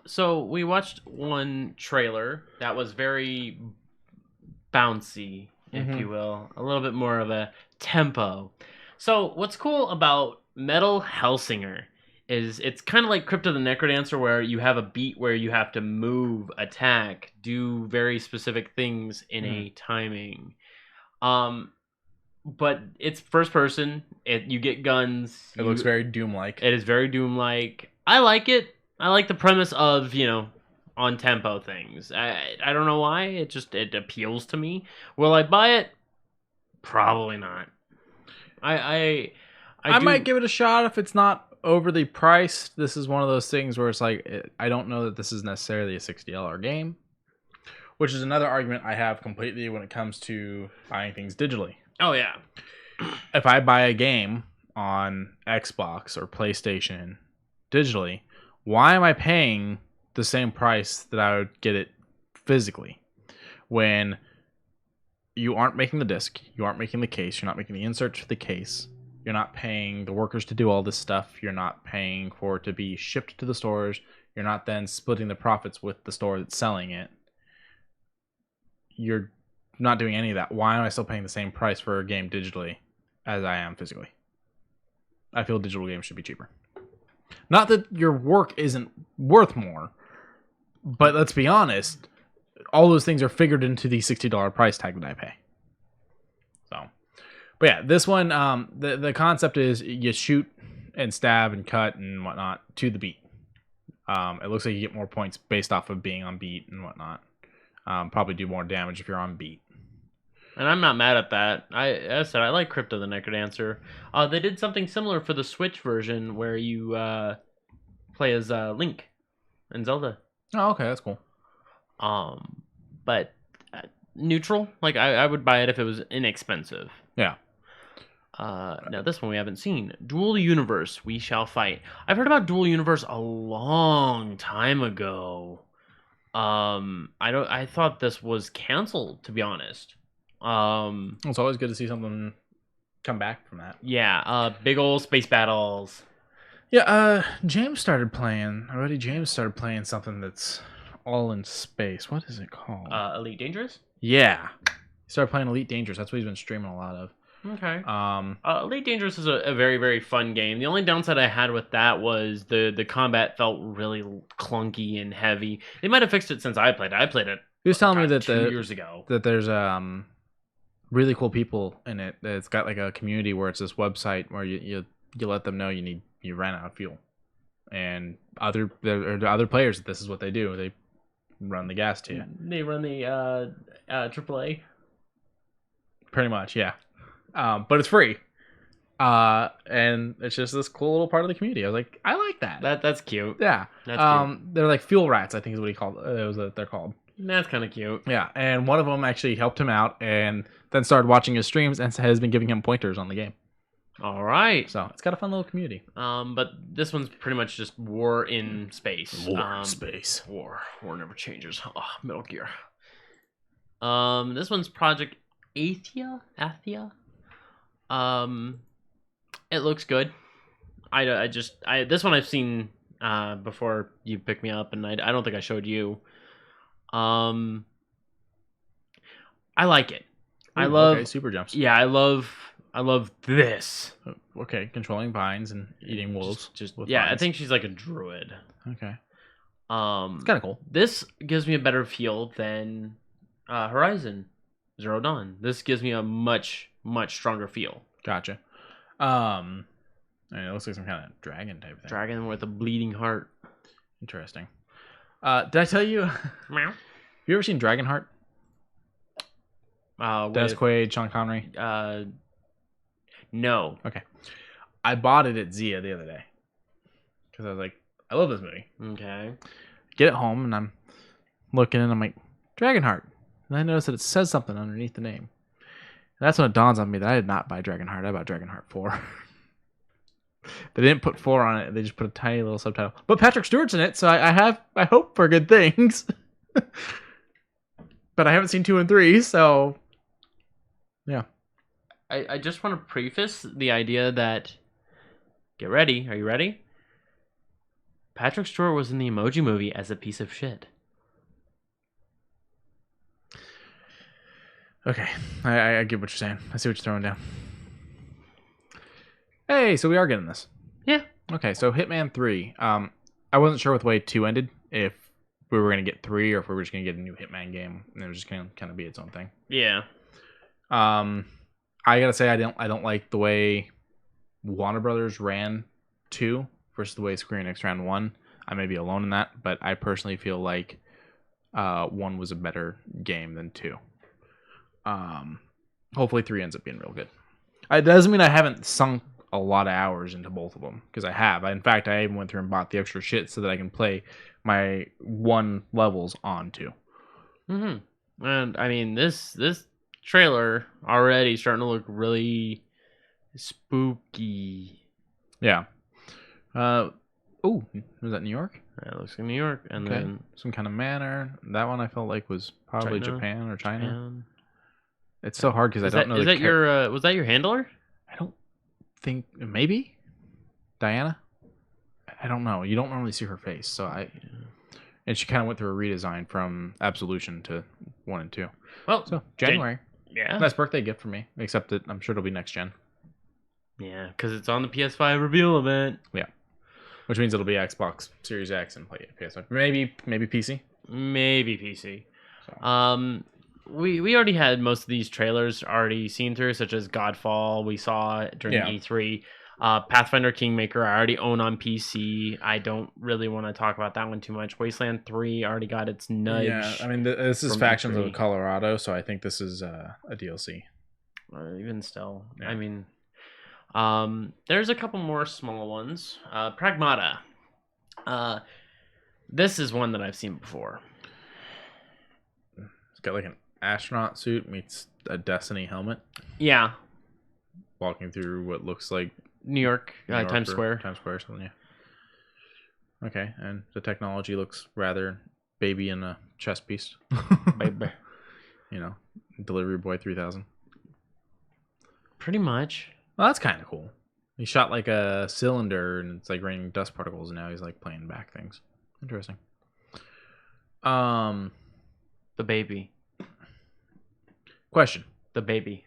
So we watched one trailer that was very bouncy, if you will, a little bit more of a tempo. So what's cool about Metal Hellsinger is it's kind of like Crypt of the Necrodancer, where you have a beat where you have to move, attack, do very specific things in a timing. But it's first person. You get guns. It looks very Doom-like. It is very Doom-like. I like it. I like the premise of, on tempo things. I don't know why. It appeals to me. Will I buy it? Probably not. I might give it a shot if it's not overly priced. This is one of those things where it's like, I don't know that this is necessarily a $60 game, which is another argument I have completely when it comes to buying things digitally. Oh, yeah. If I buy a game on Xbox or PlayStation digitally, why am I paying the same price that I would get it physically when you aren't making the disc, you aren't making the case, you're not making the inserts for the case, you're not paying the workers to do all this stuff, you're not paying for it to be shipped to the stores, you're not then splitting the profits with the store that's selling it. You're not doing any of that. Why am I still paying the same price for a game digitally as I am physically? I feel digital games should be cheaper. Not that your work isn't worth more, but let's be honest, all those things are figured into the $60 price tag that I pay. So, but yeah, this one, the concept is you shoot and stab and cut and whatnot to the beat. It looks like you get more points based off of being on beat and whatnot. Probably do more damage if you're on beat. And I'm not mad at that. As I said, I like Crypt of the Necrodancer. They did something similar for the Switch version where you play as Link and Zelda. Oh, okay, that's cool. But neutral. Like I would buy it if it was inexpensive. Yeah. Now this one we haven't seen. Dual Universe, We Shall Fight. I've heard about Dual Universe a long time ago. I thought this was canceled, to be honest. It's always good to see something come back from that. Yeah, big old space battles. Yeah, James started playing something that's all in space. What is it called? Elite Dangerous? Yeah. He started playing Elite Dangerous. That's what he's been streaming a lot of. Okay. Elite Dangerous is a very, very fun game. The only downside I had with that was the combat felt really clunky and heavy. They might have fixed it since I played it. I played it. He was telling me that 2 years ago. That there's really cool people in it. It's got like a community where it's this website where you let them know you ran out of fuel, and there are other players that this is what they do. They run the gas to you. They run the AAA. Pretty much, yeah. But it's free. And it's just this cool little part of the community. I was like, I like that. That's cute. Yeah. That's cute. They're like fuel rats, I think is what he called. It was what they're called. That's kind of cute. Yeah, and one of them actually helped him out, and then started watching his streams and has been giving him pointers on the game. All right. So it's got a fun little community. But this one's pretty much just war in space. Space. War never changes. Oh, Metal Gear. This one's Project Athia. It looks good. This one I've seen before you picked me up, and I don't think I showed you. I like it. I love super jumps. Yeah, I love this. Okay, controlling vines and eating wolves. I think she's like a druid. Okay. It's kind of cool. This gives me a better feel than Horizon Zero Dawn. This gives me a much stronger feel. Gotcha. It looks like some kind of dragon type thing. Dragon with a bleeding heart. Interesting. Did I tell you? Meow. Have you ever seen Dragonheart? Dennis Quaid, Sean Connery. No. Okay. I bought it at Zia the other day because I was like, I love this movie. Okay. Get it home and I'm looking and I'm like, Dragonheart. And I noticed that it says something underneath the name. And that's when it dawns on me that I did not buy Dragonheart. I bought Dragonheart 4. They didn't put 4 on it. They just put a tiny little subtitle. But Patrick Stewart's in it, so I hope for good things. But I haven't seen 2 and 3, so yeah. I just want to preface the idea that, get ready. Are you ready? Patrick Stewart was in the Emoji Movie as a piece of shit. Okay, I get what you're saying. I see what you're throwing down. Hey, so we are getting this. Yeah. Okay, so Hitman 3. I wasn't sure with the way 2 ended, if we were going to get 3 or if we were just going to get a new Hitman game and it was just going to kind of be its own thing. Yeah. I gotta say I don't like the way Warner Brothers ran 2 versus the way Square Enix ran 1. I may be alone in that, but I personally feel like 1 was a better game than 2. Hopefully 3 ends up being real good. It doesn't mean I haven't sunk a lot of hours into both of them, because I have. In fact, I even went through and bought the extra shit so that I can play my 1 levels on 2. Mm-hmm. And I mean, this trailer already starting to look really spooky. Yeah. Was that New York? Yeah, it looks like New York, and okay. then some kind of manor. That one I felt like was probably Japan or China. Japan. It's so hard because I don't know. Was that your handler? I don't think, maybe Diana. I don't know. You don't normally see her face, so and she kind of went through a redesign from Absolution to 1 and 2. Well, so January. Yeah. Nice birthday gift for me, except that I'm sure it'll be next gen. Yeah, because it's on the PS5 reveal event. Yeah. Which means it'll be Xbox Series X and play PS5. Maybe PC. Maybe PC. So. We already had most of these trailers already seen through, such as Godfall we saw during E3. Pathfinder Kingmaker I already own on PC. I don't really want to talk about that one too much. Wasteland 3 already got its nudge. Yeah, I mean, this is Factions E3. of Colorado, so I think this is a DLC. Even still. Yeah. I mean, there's a couple more small ones. Pragmata. This is one that I've seen before. It's got like an astronaut suit meets a Destiny helmet. Yeah. Walking through what looks like New York Times Square. Times Square, something, yeah. Okay, and the technology looks rather baby in a chess piece. Baby. You know, Delivery Boy 3000. Pretty much. Well, that's kind of cool. He shot like a cylinder and it's like raining dust particles, and now he's like playing back things. Interesting. The baby. Question. The baby.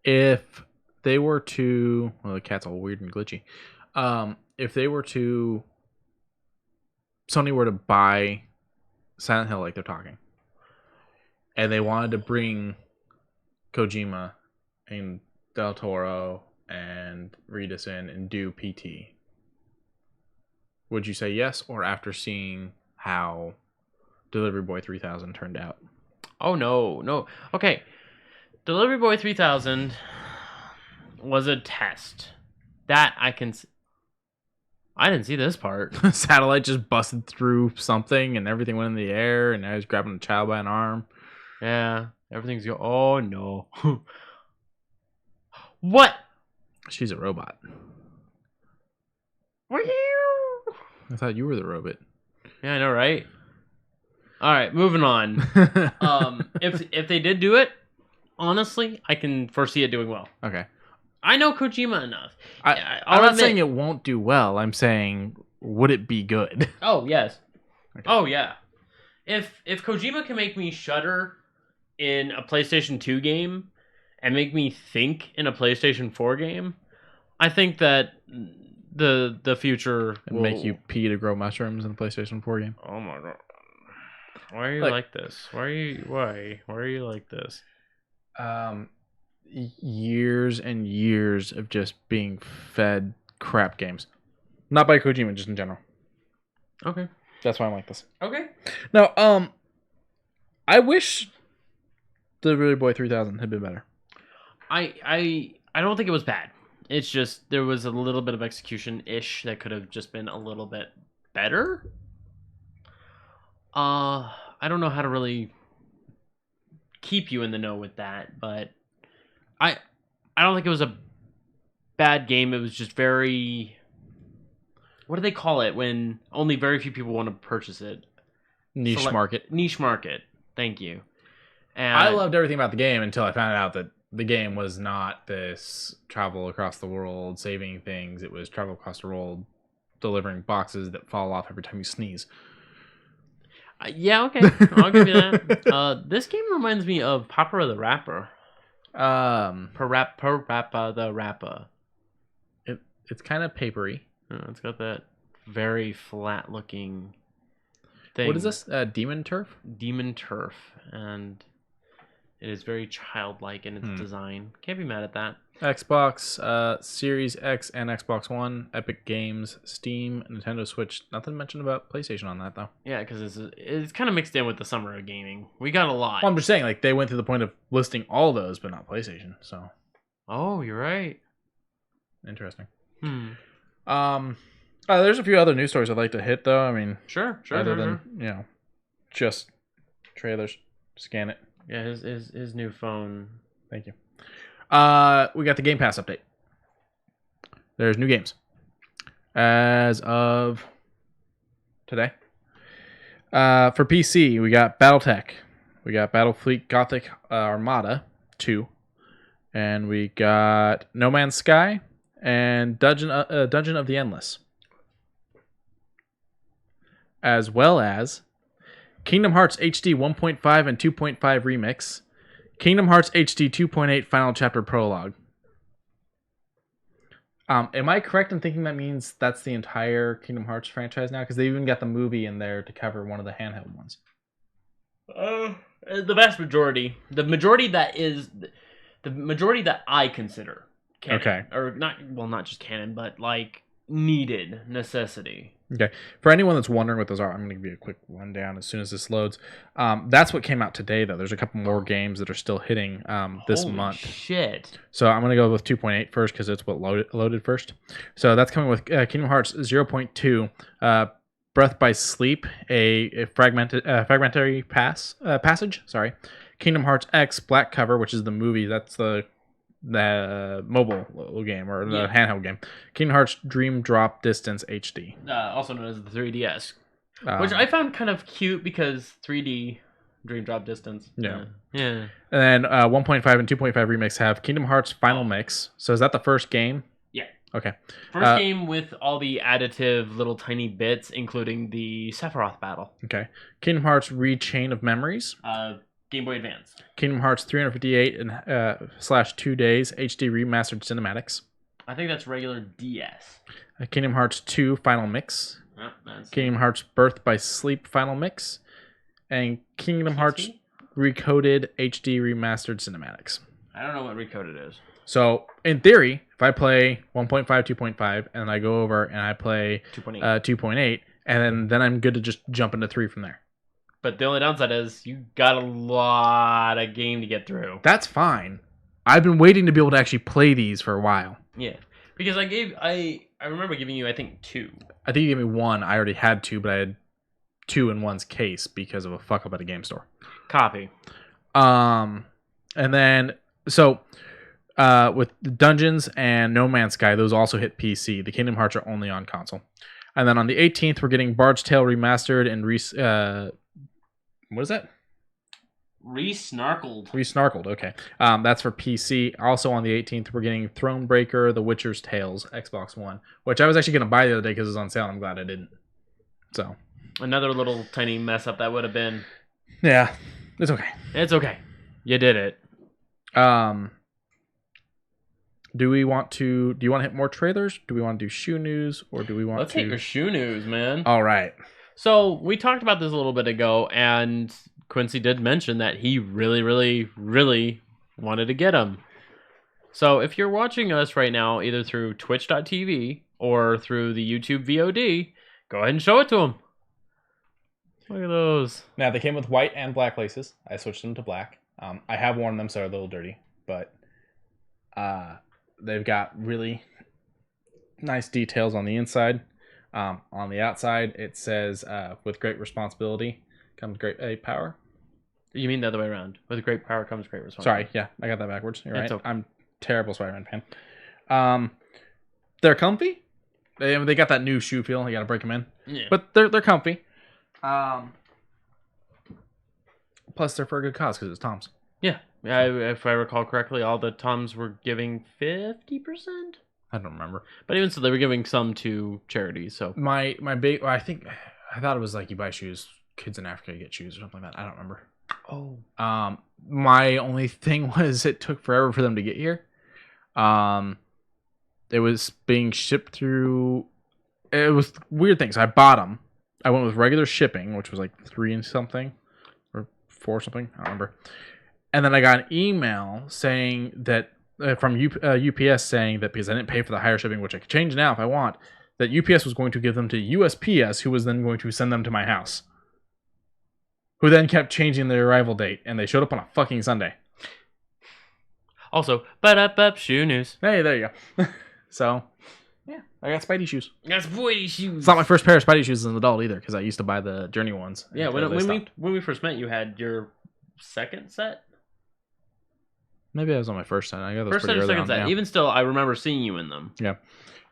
If they were to... Well, the cat's all weird and glitchy. If they were to... Sony were to buy Silent Hill like they're talking, and they wanted to bring Kojima and Del Toro and Reedus in and do PT, would you say yes, or after seeing how Delivery Boy 3000 turned out? Oh, no. Okay. Delivery Boy 3000 was a test. That I can. I didn't see this part. Satellite just busted through something and everything went in the air, and now he's grabbing a child by an arm. Yeah, everything's go. Oh no! What? She's a robot. Were I thought you were the robot. Yeah, I know, right? All right, moving on. If they did do it, honestly, I can foresee it doing well. Okay. I know Kojima enough. I'm not saying it won't do well. I'm saying, would it be good? Oh yes. Okay. Oh yeah. If Kojima can make me shudder in a PlayStation 2 game and make me think in a PlayStation 4 game, I think that the future And make you pee to grow mushrooms in the PlayStation 4 game. Oh my god. Why are you like this? Why are you like this? Years and years of just being fed crap games. Not by Kojima, just in general. Okay. That's why I'm like this. Okay. Now, I wish the Really Boy 3000 had been better. I don't think it was bad. It's just there was a little bit of execution-ish that could have just been a little bit better. I don't know how to really keep you in the know with that, but I don't think it was a bad game. It was just very, what do they call it when only very few people want to purchase it? Niche market. Niche market. Thank you. And I loved everything about the game until I found out that the game was not this travel across the world, saving things. It was travel across the world, delivering boxes that fall off every time you sneeze. Yeah, okay. I'll give you that. This game reminds me of Papa the Rapper. Parappa the Rapper. It's kind of papery. It's got that very flat looking thing. What is this? Demon Turf? Demon Turf, and it is very childlike in its design. Can't be mad at that. Xbox Series X and Xbox One, Epic Games, Steam, Nintendo Switch. Nothing mentioned about PlayStation on that though. Yeah, because it's kind of mixed in with the summer of gaming. We got a lot. Well, I'm just saying, like they went to the point of listing all those, but not PlayStation. So. Oh, you're right. Interesting. There's There's a few other news stories I'd like to hit though. I mean, sure. Other than just trailers. Scan it. Yeah, his new phone. Thank you. We got the Game Pass update. There's new games as of today. For PC, we got BattleTech, we got Battlefleet Gothic Armada 2, and we got No Man's Sky and Dungeon of the Endless, as well as Kingdom Hearts HD 1.5 and 2.5 Remix, Kingdom Hearts HD 2.8 Final Chapter Prologue. Am I correct in thinking that means that's the entire Kingdom Hearts franchise now? Because they even got the movie in there to cover one of the handheld ones. The vast majority. The majority that I consider canon. Okay. Or not just canon, but like needed necessity. Okay. For anyone that's wondering what those are, I'm going to give you a quick rundown as soon as this loads. That's what came out today, though. There's a couple more games that are still hitting this Holy month. Shit. So I'm going to go with 2.8 first because it's what loaded first. So that's coming with Kingdom Hearts 0.2, Breath by Sleep, a fragmentary passage. Sorry. Kingdom Hearts X, Black Cover, which is the movie. That's the mobile game or the handheld game. Kingdom Hearts Dream Drop Distance HD, also known as the 3DS, which I found kind of cute because 3D Dream Drop Distance. Yeah. And then 1.5 and 2.5 remix have Kingdom Hearts Final Mix. So is that the first game? Yeah. Okay. First game with all the additive little tiny bits, including the Sephiroth battle. Okay. Kingdom Hearts Rechain of Memories. Game Boy Advance. Kingdom Hearts 358 and /2 Days HD Remastered Cinematics. I think that's regular DS. Kingdom Hearts 2 Final Mix. Kingdom Hearts Birth by Sleep Final Mix. And Kingdom Hearts Recoded HD Remastered Cinematics. I don't know what Recoded is. So, in theory, if I play 1.5, 2.5, and I go over and I play 2.8, and then I'm good to just jump into 3 from there. But the only downside is you got a lot of game to get through. That's fine. I've been waiting to be able to actually play these for a while. Yeah. Because I remember giving you, I think, 2. I think you gave me 1. I already had 2, but I had 2 in 1's case because of a fuck up at a game store. Copy. And then so with the Dungeons and No Man's Sky, those also hit PC. The Kingdom Hearts are only on console. And then on the 18th, we're getting Bard's Tale remastered and what is that? Re-snarkled. Re-snarkled, okay. That's for PC. Also on the 18th, we're getting Thronebreaker, The Witcher's Tales, Xbox One, which I was actually going to buy the other day because it was on sale. I'm glad I didn't. So another little tiny mess up that would have been. Yeah, it's okay. It's okay. You did it. Do you want to hit more trailers? Do we want to do shoe news, or do we want Let's hit your shoe news, man. All right. So we talked about this a little bit ago, and Quincy did mention that he really, really, really wanted to get them. So if you're watching us right now, either through twitch.tv or through the YouTube VOD, go ahead and show it to him. Look at those. Now, they came with white and black laces. I switched them to black. I have worn them, so they're a little dirty, but they've got really nice details on the inside. On the outside, it says, with great responsibility comes great power. You mean the other way around. With great power comes great responsibility. Sorry, yeah, I got that backwards. You're right. Okay. I'm terrible Spider-Man fan. They're comfy. They got that new shoe feel. You got to break them in. Yeah. But they're comfy. Plus, they're for a good cause because it's Tom's. Yeah. If I recall correctly, all the Toms were giving 50%. I don't remember. But even so, they were giving some to charities. So my big, I thought it was like you buy shoes, kids in Africa get shoes or something like that. I don't remember. Oh. My only thing was it took forever for them to get here. It was being shipped through. It was weird things. I bought them. I went with regular shipping, which was like 3 and something or 4 something. I don't remember. And then I got an email saying that from UPS saying that because I didn't pay for the higher shipping, which I could change now if I want, that UPS was going to give them to USPS, who was then going to send them to my house. Who then kept changing their arrival date, and they showed up on a fucking Sunday. Also, but shoe news. Hey, there you go. So, yeah, I got Spidey shoes. That's Spidey shoes. It's not my first pair of Spidey shoes as an adult either, because I used to buy the Journey ones. Yeah, when we first met, you had your second set. Maybe I was on my first set. I got those first set pretty or early second on, set. yeah. Even still, I remember seeing you in them. Yeah.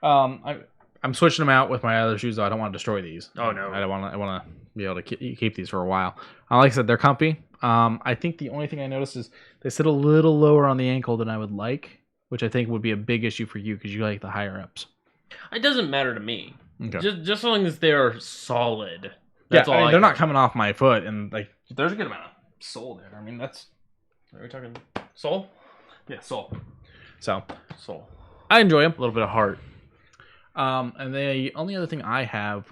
I'm switching them out with my other shoes, though. I don't want to destroy these. Oh, no. I want to be able to keep these for a while. Like I said, they're comfy. I think the only thing I noticed is they sit a little lower on the ankle than I would like, which I think would be a big issue for you because you like the higher ups. It doesn't matter to me. Okay. Just as long as they're solid. That's all. They're not coming off my foot, and like there's a good amount of sole there. I mean, that's. Are we talking sole? Yeah, sole. So Sole. I enjoy them. A little bit of heart. And the only other thing I have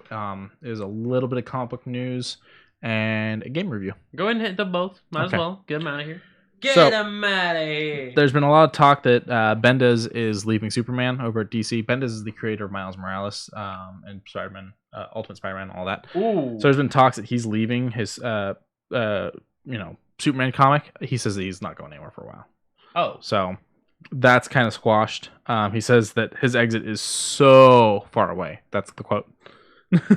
is a little bit of comic book news and a game review. Go ahead and hit them both. Might Okay. as well. Get them out of here. Get So, them out of here. There's been a lot of talk that Bendis is leaving Superman over at DC. Bendis is the creator of Miles Morales and Spider-Man, Ultimate Spider-Man, all that. Ooh. So there's been talks that he's leaving his Superman comic. He says that he's not going anywhere for a while. Oh. So that's kind of squashed. He says that his exit is so far away. That's the quote.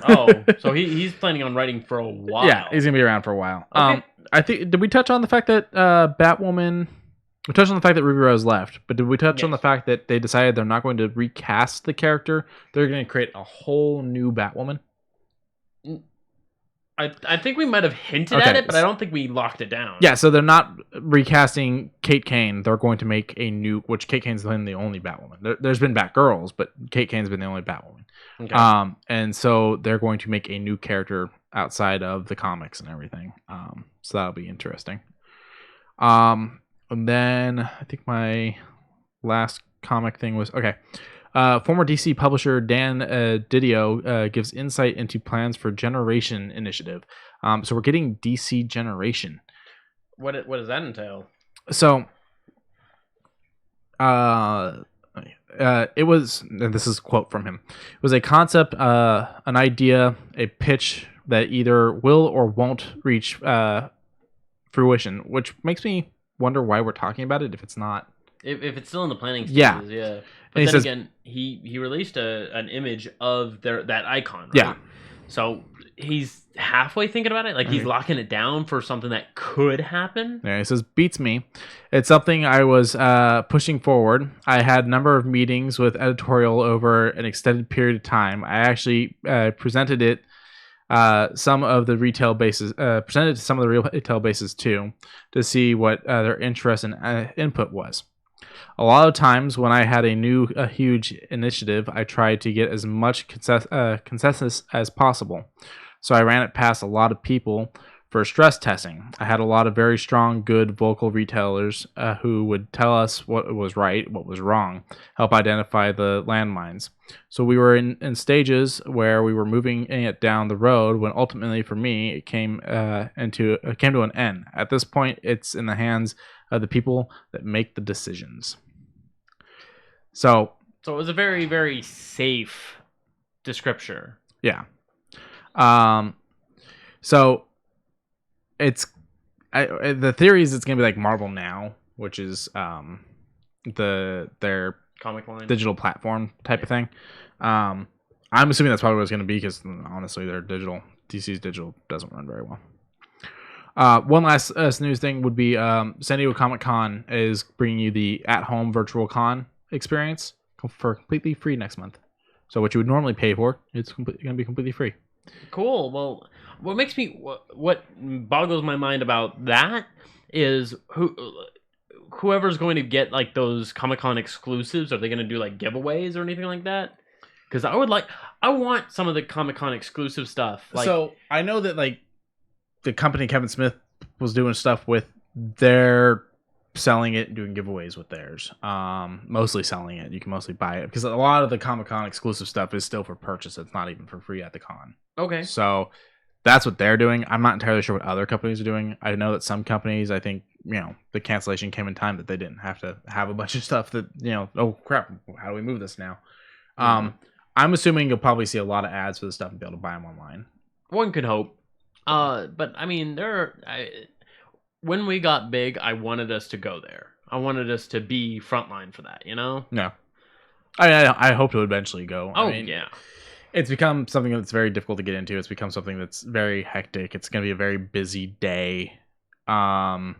Oh, so he's planning on writing for a while. Yeah, he's gonna be around for a while. Okay. I think did we touch on the fact that Batwoman? We touched on the fact that Ruby Rose left, but did we touch on the fact that they decided they're not going to recast the character? They're going to create a whole new Batwoman. I think we might have hinted at it, but I don't think we locked it down. Yeah, so they're not recasting Kate Kane. They're going to make a new, which Kate Kane's been the only Batwoman. There's been Batgirls, but Kate Kane's been the only Batwoman. Okay. And so they're going to make a new character outside of the comics and everything. So that'll be interesting. And then I think my last comic thing was former DC publisher Dan Didio gives insight into plans for Generation Initiative. So we're getting DC Generation. What does that entail? So it was, and this is a quote from him, it was a concept, an idea, a pitch that either will or won't reach fruition, which makes me wonder why we're talking about it if it's not. If it's still in the planning stages, yeah. But he then says, again, he released an image of that icon, right? Yeah. So he's halfway thinking about it. Like he's locking it down for something that could happen. Yeah, he says, beats me. It's something I was pushing forward. I had a number of meetings with editorial over an extended period of time. I actually presented it some of the retail bases, presented to some of the retail bases too, to see what their interest and input was. A lot of times when I had a huge initiative, I tried to get as much consensus as possible. So I ran it past a lot of people for stress testing. I had a lot of very strong, good vocal retailers who would tell us what was right, what was wrong, help identify the landmines. So we were in stages where we were moving it down the road when ultimately for me it came to an end. At this point, it's in the hands of the people that make the decisions. So it was a very, very safe description. Yeah. So it's the theory is it's gonna be like Marvel Now, which is their Comic line digital platform type of thing. I'm assuming that's probably what it's gonna be because honestly, their DC's digital doesn't run very well. One last news thing would be San Diego Comic-Con is bringing you the at-home virtual con experience for completely free next month. So what you would normally pay for, it's going to be completely free. Cool. Well, what boggles my mind about that is whoever's going to get like those Comic-Con exclusives. Are they going to do like giveaways or anything like that? Because I want some of the Comic-Con exclusive stuff. So I know that like the company Kevin Smith was doing stuff with their selling it and doing giveaways with theirs. Mostly selling it. You can mostly buy it because a lot of the Comic-Con exclusive stuff is still for purchase. It's not even for free at the con. Okay. So that's what they're doing. I'm not entirely sure what other companies are doing. I know that some companies, I think, the cancellation came in time that they didn't have to have a bunch of stuff that, oh crap, how do we move this now? I'm assuming you'll probably see a lot of ads for the stuff and be able to buy them online. One could hope. But I mean, when we got big, I wanted us to go there. I wanted us to be frontline for that, Yeah. I hope to eventually go. Oh, yeah. It's become something that's very difficult to get into. It's become something that's very hectic. It's going to be a very busy day. I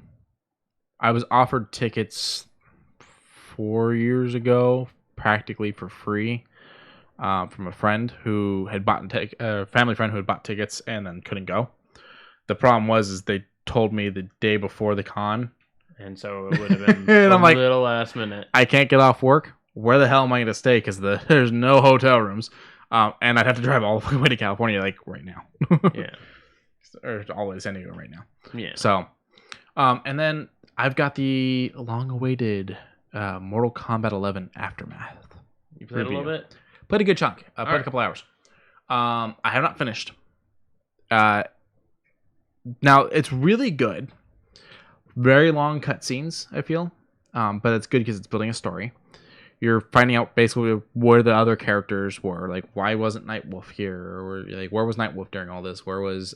was offered tickets 4 years ago, practically for free, from a friend who had a family friend who had bought tickets and then couldn't go. The problem is they told me the day before the con, and so it would have been a little last minute. I can't get off work. Where the hell am I going to stay? Because there's no hotel rooms, and I'd have to drive all the way to California, like right now. Yeah, or all the way to San Diego right now. Yeah. So, and then I've got the long-awaited Mortal Kombat 11 Aftermath. You played review. A little bit. Played a good chunk. Played a couple hours. I have not finished. Now, it's really good. Very long cutscenes, I feel. But it's good because it's building a story. You're finding out basically where the other characters were. Like, why wasn't Nightwolf here? Or, like, where was Nightwolf during all this? Where was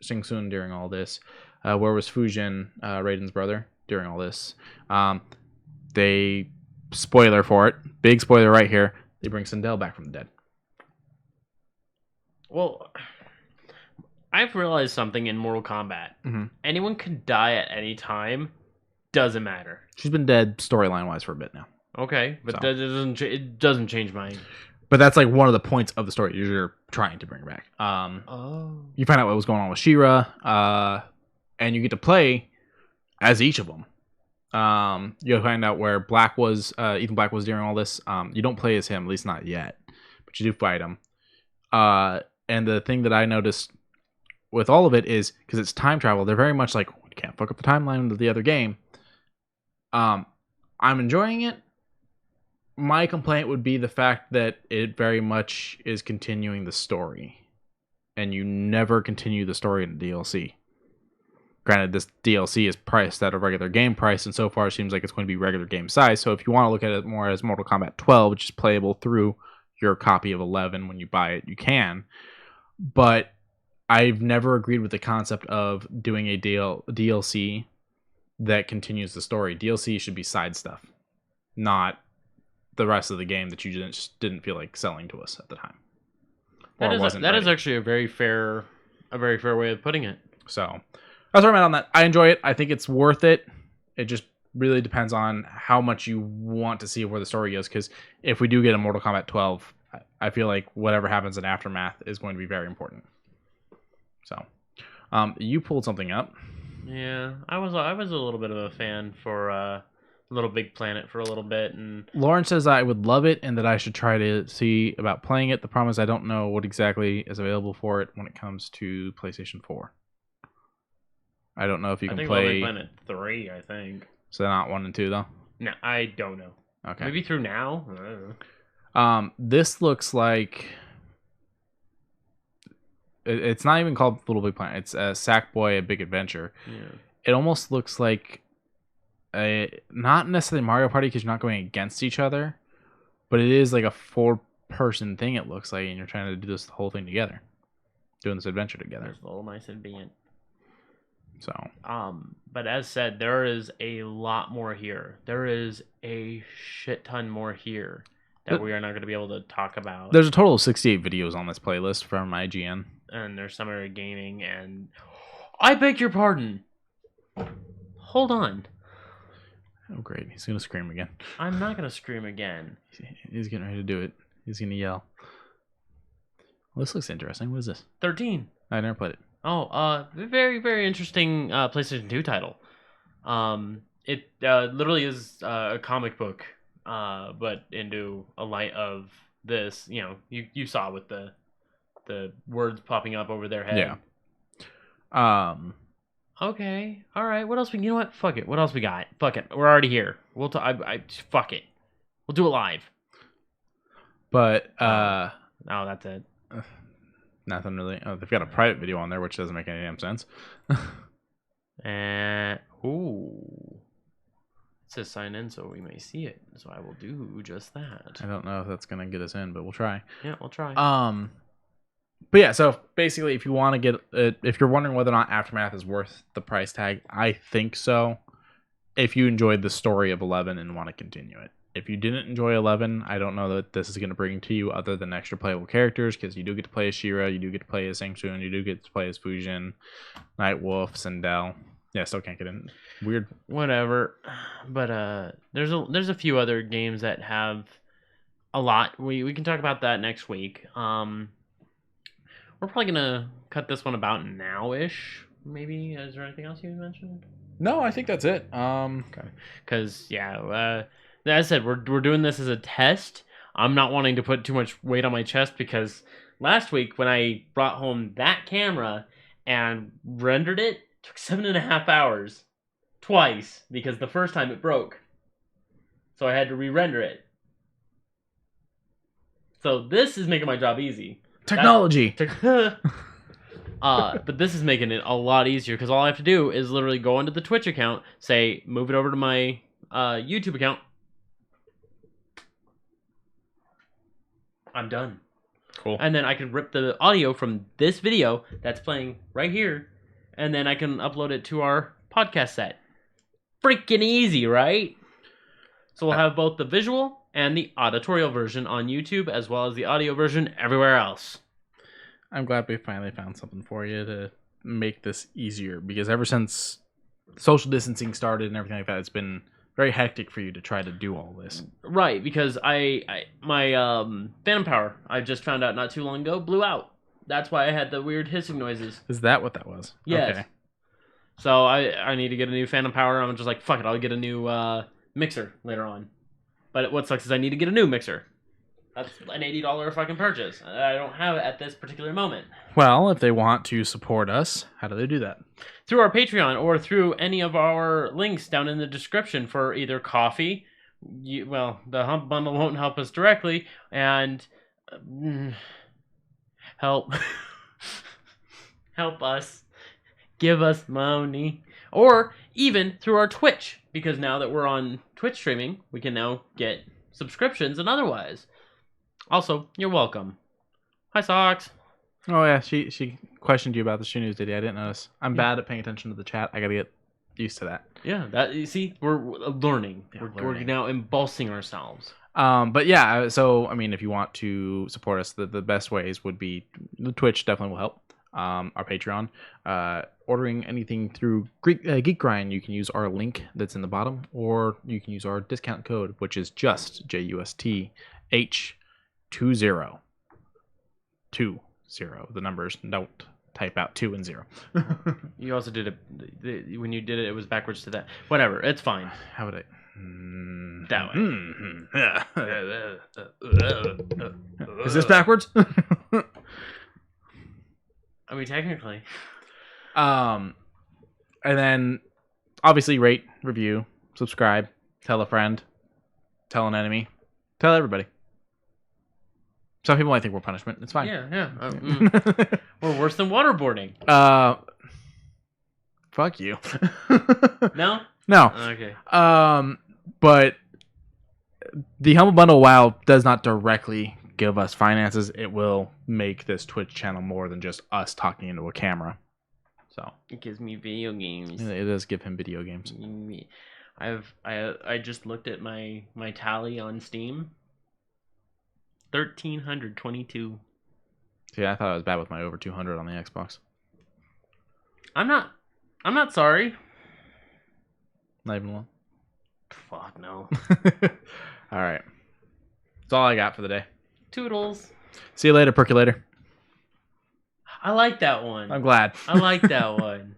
Shang Tsung during all this? Where was Fujin, Raiden's brother, during all this? They, spoiler for it, big spoiler right here, they bring Sindel back from the dead. Well, I've realized something in Mortal Kombat. Mm-hmm. Anyone can die at any time. Doesn't matter. She's been dead storyline-wise for a bit now. Okay, but so. It doesn't change my... But that's like one of the points of the story. You're trying to bring her back. You find out what was going on with She-Ra, and you get to play as each of them. You'll find out where Ethan Black was during all this. You don't play as him, at least not yet, but you do fight him. And the thing that I noticed with all of it is because it's time travel, they're very much like, we can't fuck up the timeline of the other game. I'm enjoying it. My complaint would be the fact that it very much is continuing the story, and you never continue the story in the DLC. Granted, this DLC is priced at a regular game price, and so far it seems like it's going to be regular game size. So if you want to look at it more as Mortal Kombat 12, which is playable through your copy of 11 when you buy it, you can. But I've never agreed with the concept of doing a DLC that continues the story. DLC should be side stuff, not the rest of the game that you just didn't feel like selling to us at the time. That Or is wasn't that is ready. actually a very fair way of putting it. So that's where I'm at on that. I enjoy it. I think it's worth it. It just really depends on how much you want to see where the story goes. Because if we do get a Mortal Kombat 12, I feel like whatever happens in Aftermath is going to be very important. So, you pulled something up. Yeah, I was a little bit of a fan for Little Big Planet for a little bit, and Lauren says I would love it and that I should try to see about playing it. The problem is I don't know what exactly is available for it when it comes to PlayStation 4. I don't know if you can Little play. Big Planet 3, I think. So not 1 and 2 though. No, I don't know. Okay. Maybe through now. I don't know. This looks like it's not even called Little Big Planet. It's Sackboy: A Big Adventure. Yeah. It almost looks like not necessarily Mario Party because you're not going against each other, but it is like a 4-person thing. It looks like, and you're trying to do this whole thing together, doing this adventure together. It's a little nice and being. So. But as said, there is a lot more here. There is a shit ton more here that we are not going to be able to talk about. There's a total of 68 videos on this playlist from IGN. And there's some are gaming, and I beg your pardon. Hold on. Oh, great. He's going to scream again. I'm not going to scream again. He's getting ready to do it. He's going to yell. Well, this looks interesting. What is this? 13. I never played it. Oh, very, very interesting PlayStation 2 title. It literally is a comic book, but into a light of this. You know, you saw with the words popping up over their head. Yeah. Okay. All right. What else? You know what? Fuck it. What else we got? Fuck it. We're already here. We'll fuck it. We'll do it live. But Oh, that's it. nothing really. Oh, they've got a private video on there, which doesn't make any damn sense. Ooh. It says sign in so we may see it. So I will do just that. I don't know if that's gonna get us in, but we'll try. Yeah, we'll try. But yeah, so basically, if you want to get, if you're wondering whether or not Aftermath is worth the price tag, I think so. If you enjoyed the story of 11 and want to continue it. If you didn't enjoy 11, I don't know that this is going to bring to you other than extra playable characters, because you do get to play as Shira, you do get to play as Shang Tsung, you do get to play as Fujin, Nightwolf, Sindel. Yeah, still can't get in. Weird. Whatever. But there's a few other games that have a lot. We can talk about that next week. We're probably gonna cut this one about now-ish. Maybe. Is there anything else you mentioned? No, I think that's it. Okay. Because as I said, we're doing this as a test. I'm not wanting to put too much weight on my chest because last week when I brought home that camera and rendered it, took 7.5 hours twice because the first time it broke. So I had to re-render it. So this is making my job easy. Technology. But this is making it a lot easier because all I have to do is literally go into the Twitch account, say move it over to my YouTube account. I'm done. Cool. And then I can rip the audio from this video that's playing right here, and then I can upload it to our podcast set. Freaking easy, right? So we'll have both the visual and the auditorial version on YouTube, as well as the audio version everywhere else. I'm glad we finally found something for you to make this easier, because ever since social distancing started and everything like that, it's been very hectic for you to try to do all this. Right, because my Phantom Power, I just found out not too long ago, blew out. That's why I had the weird hissing noises. Is that what that was? Yes. Okay. So I need to get a new Phantom Power. I'm just like, fuck it, I'll get a new mixer later on. But what sucks is I need to get a new mixer. That's an $80 fucking purchase. I don't have it at this particular moment. Well, if they want to support us, how do they do that? Through our Patreon or through any of our links down in the description for either coffee. The Hump Bundle won't help us directly. And help. Help us. Give us money. Or even through our Twitch. Because now that we're on Twitch streaming, we can now get subscriptions and otherwise. Also, you're welcome. Hi, Socks. Oh yeah, she questioned you about the shoe news, did you? I didn't notice. I'm bad at paying attention to the chat. I gotta get used to that. Yeah, that you see, we're learning. Yeah, We're now embossing ourselves. But yeah, so I mean, if you want to support us, the best ways would be the Twitch definitely will help. Our Patreon, ordering anything through Geek Grind, you can use our link that's in the bottom, or you can use our discount code, which is just JUSTH20. 20. The numbers, don't type out 2 and 0. You also did it when you did it. It was backwards to that. Whatever, it's fine. How would I? That way. Is this backwards? I mean, technically. And then obviously rate, review, subscribe, tell a friend, tell an enemy, tell everybody. Some people might think we're punishment. It's fine. Yeah. We're worse than waterboarding. Fuck you. No? No. Okay. But the Humble Bundle, while does not directly give us finances, it will make this Twitch channel more than just us talking into a camera. So it gives me video games. It does give him video games. I just looked at my tally on Steam. 1,322. See, I thought I was bad with my over 200 on the Xbox. I'm not sorry. Not even one. Fuck no. All right. That's all I got for the day. Toodles. See you later, Percolator. I like that one. I'm glad. I like that one.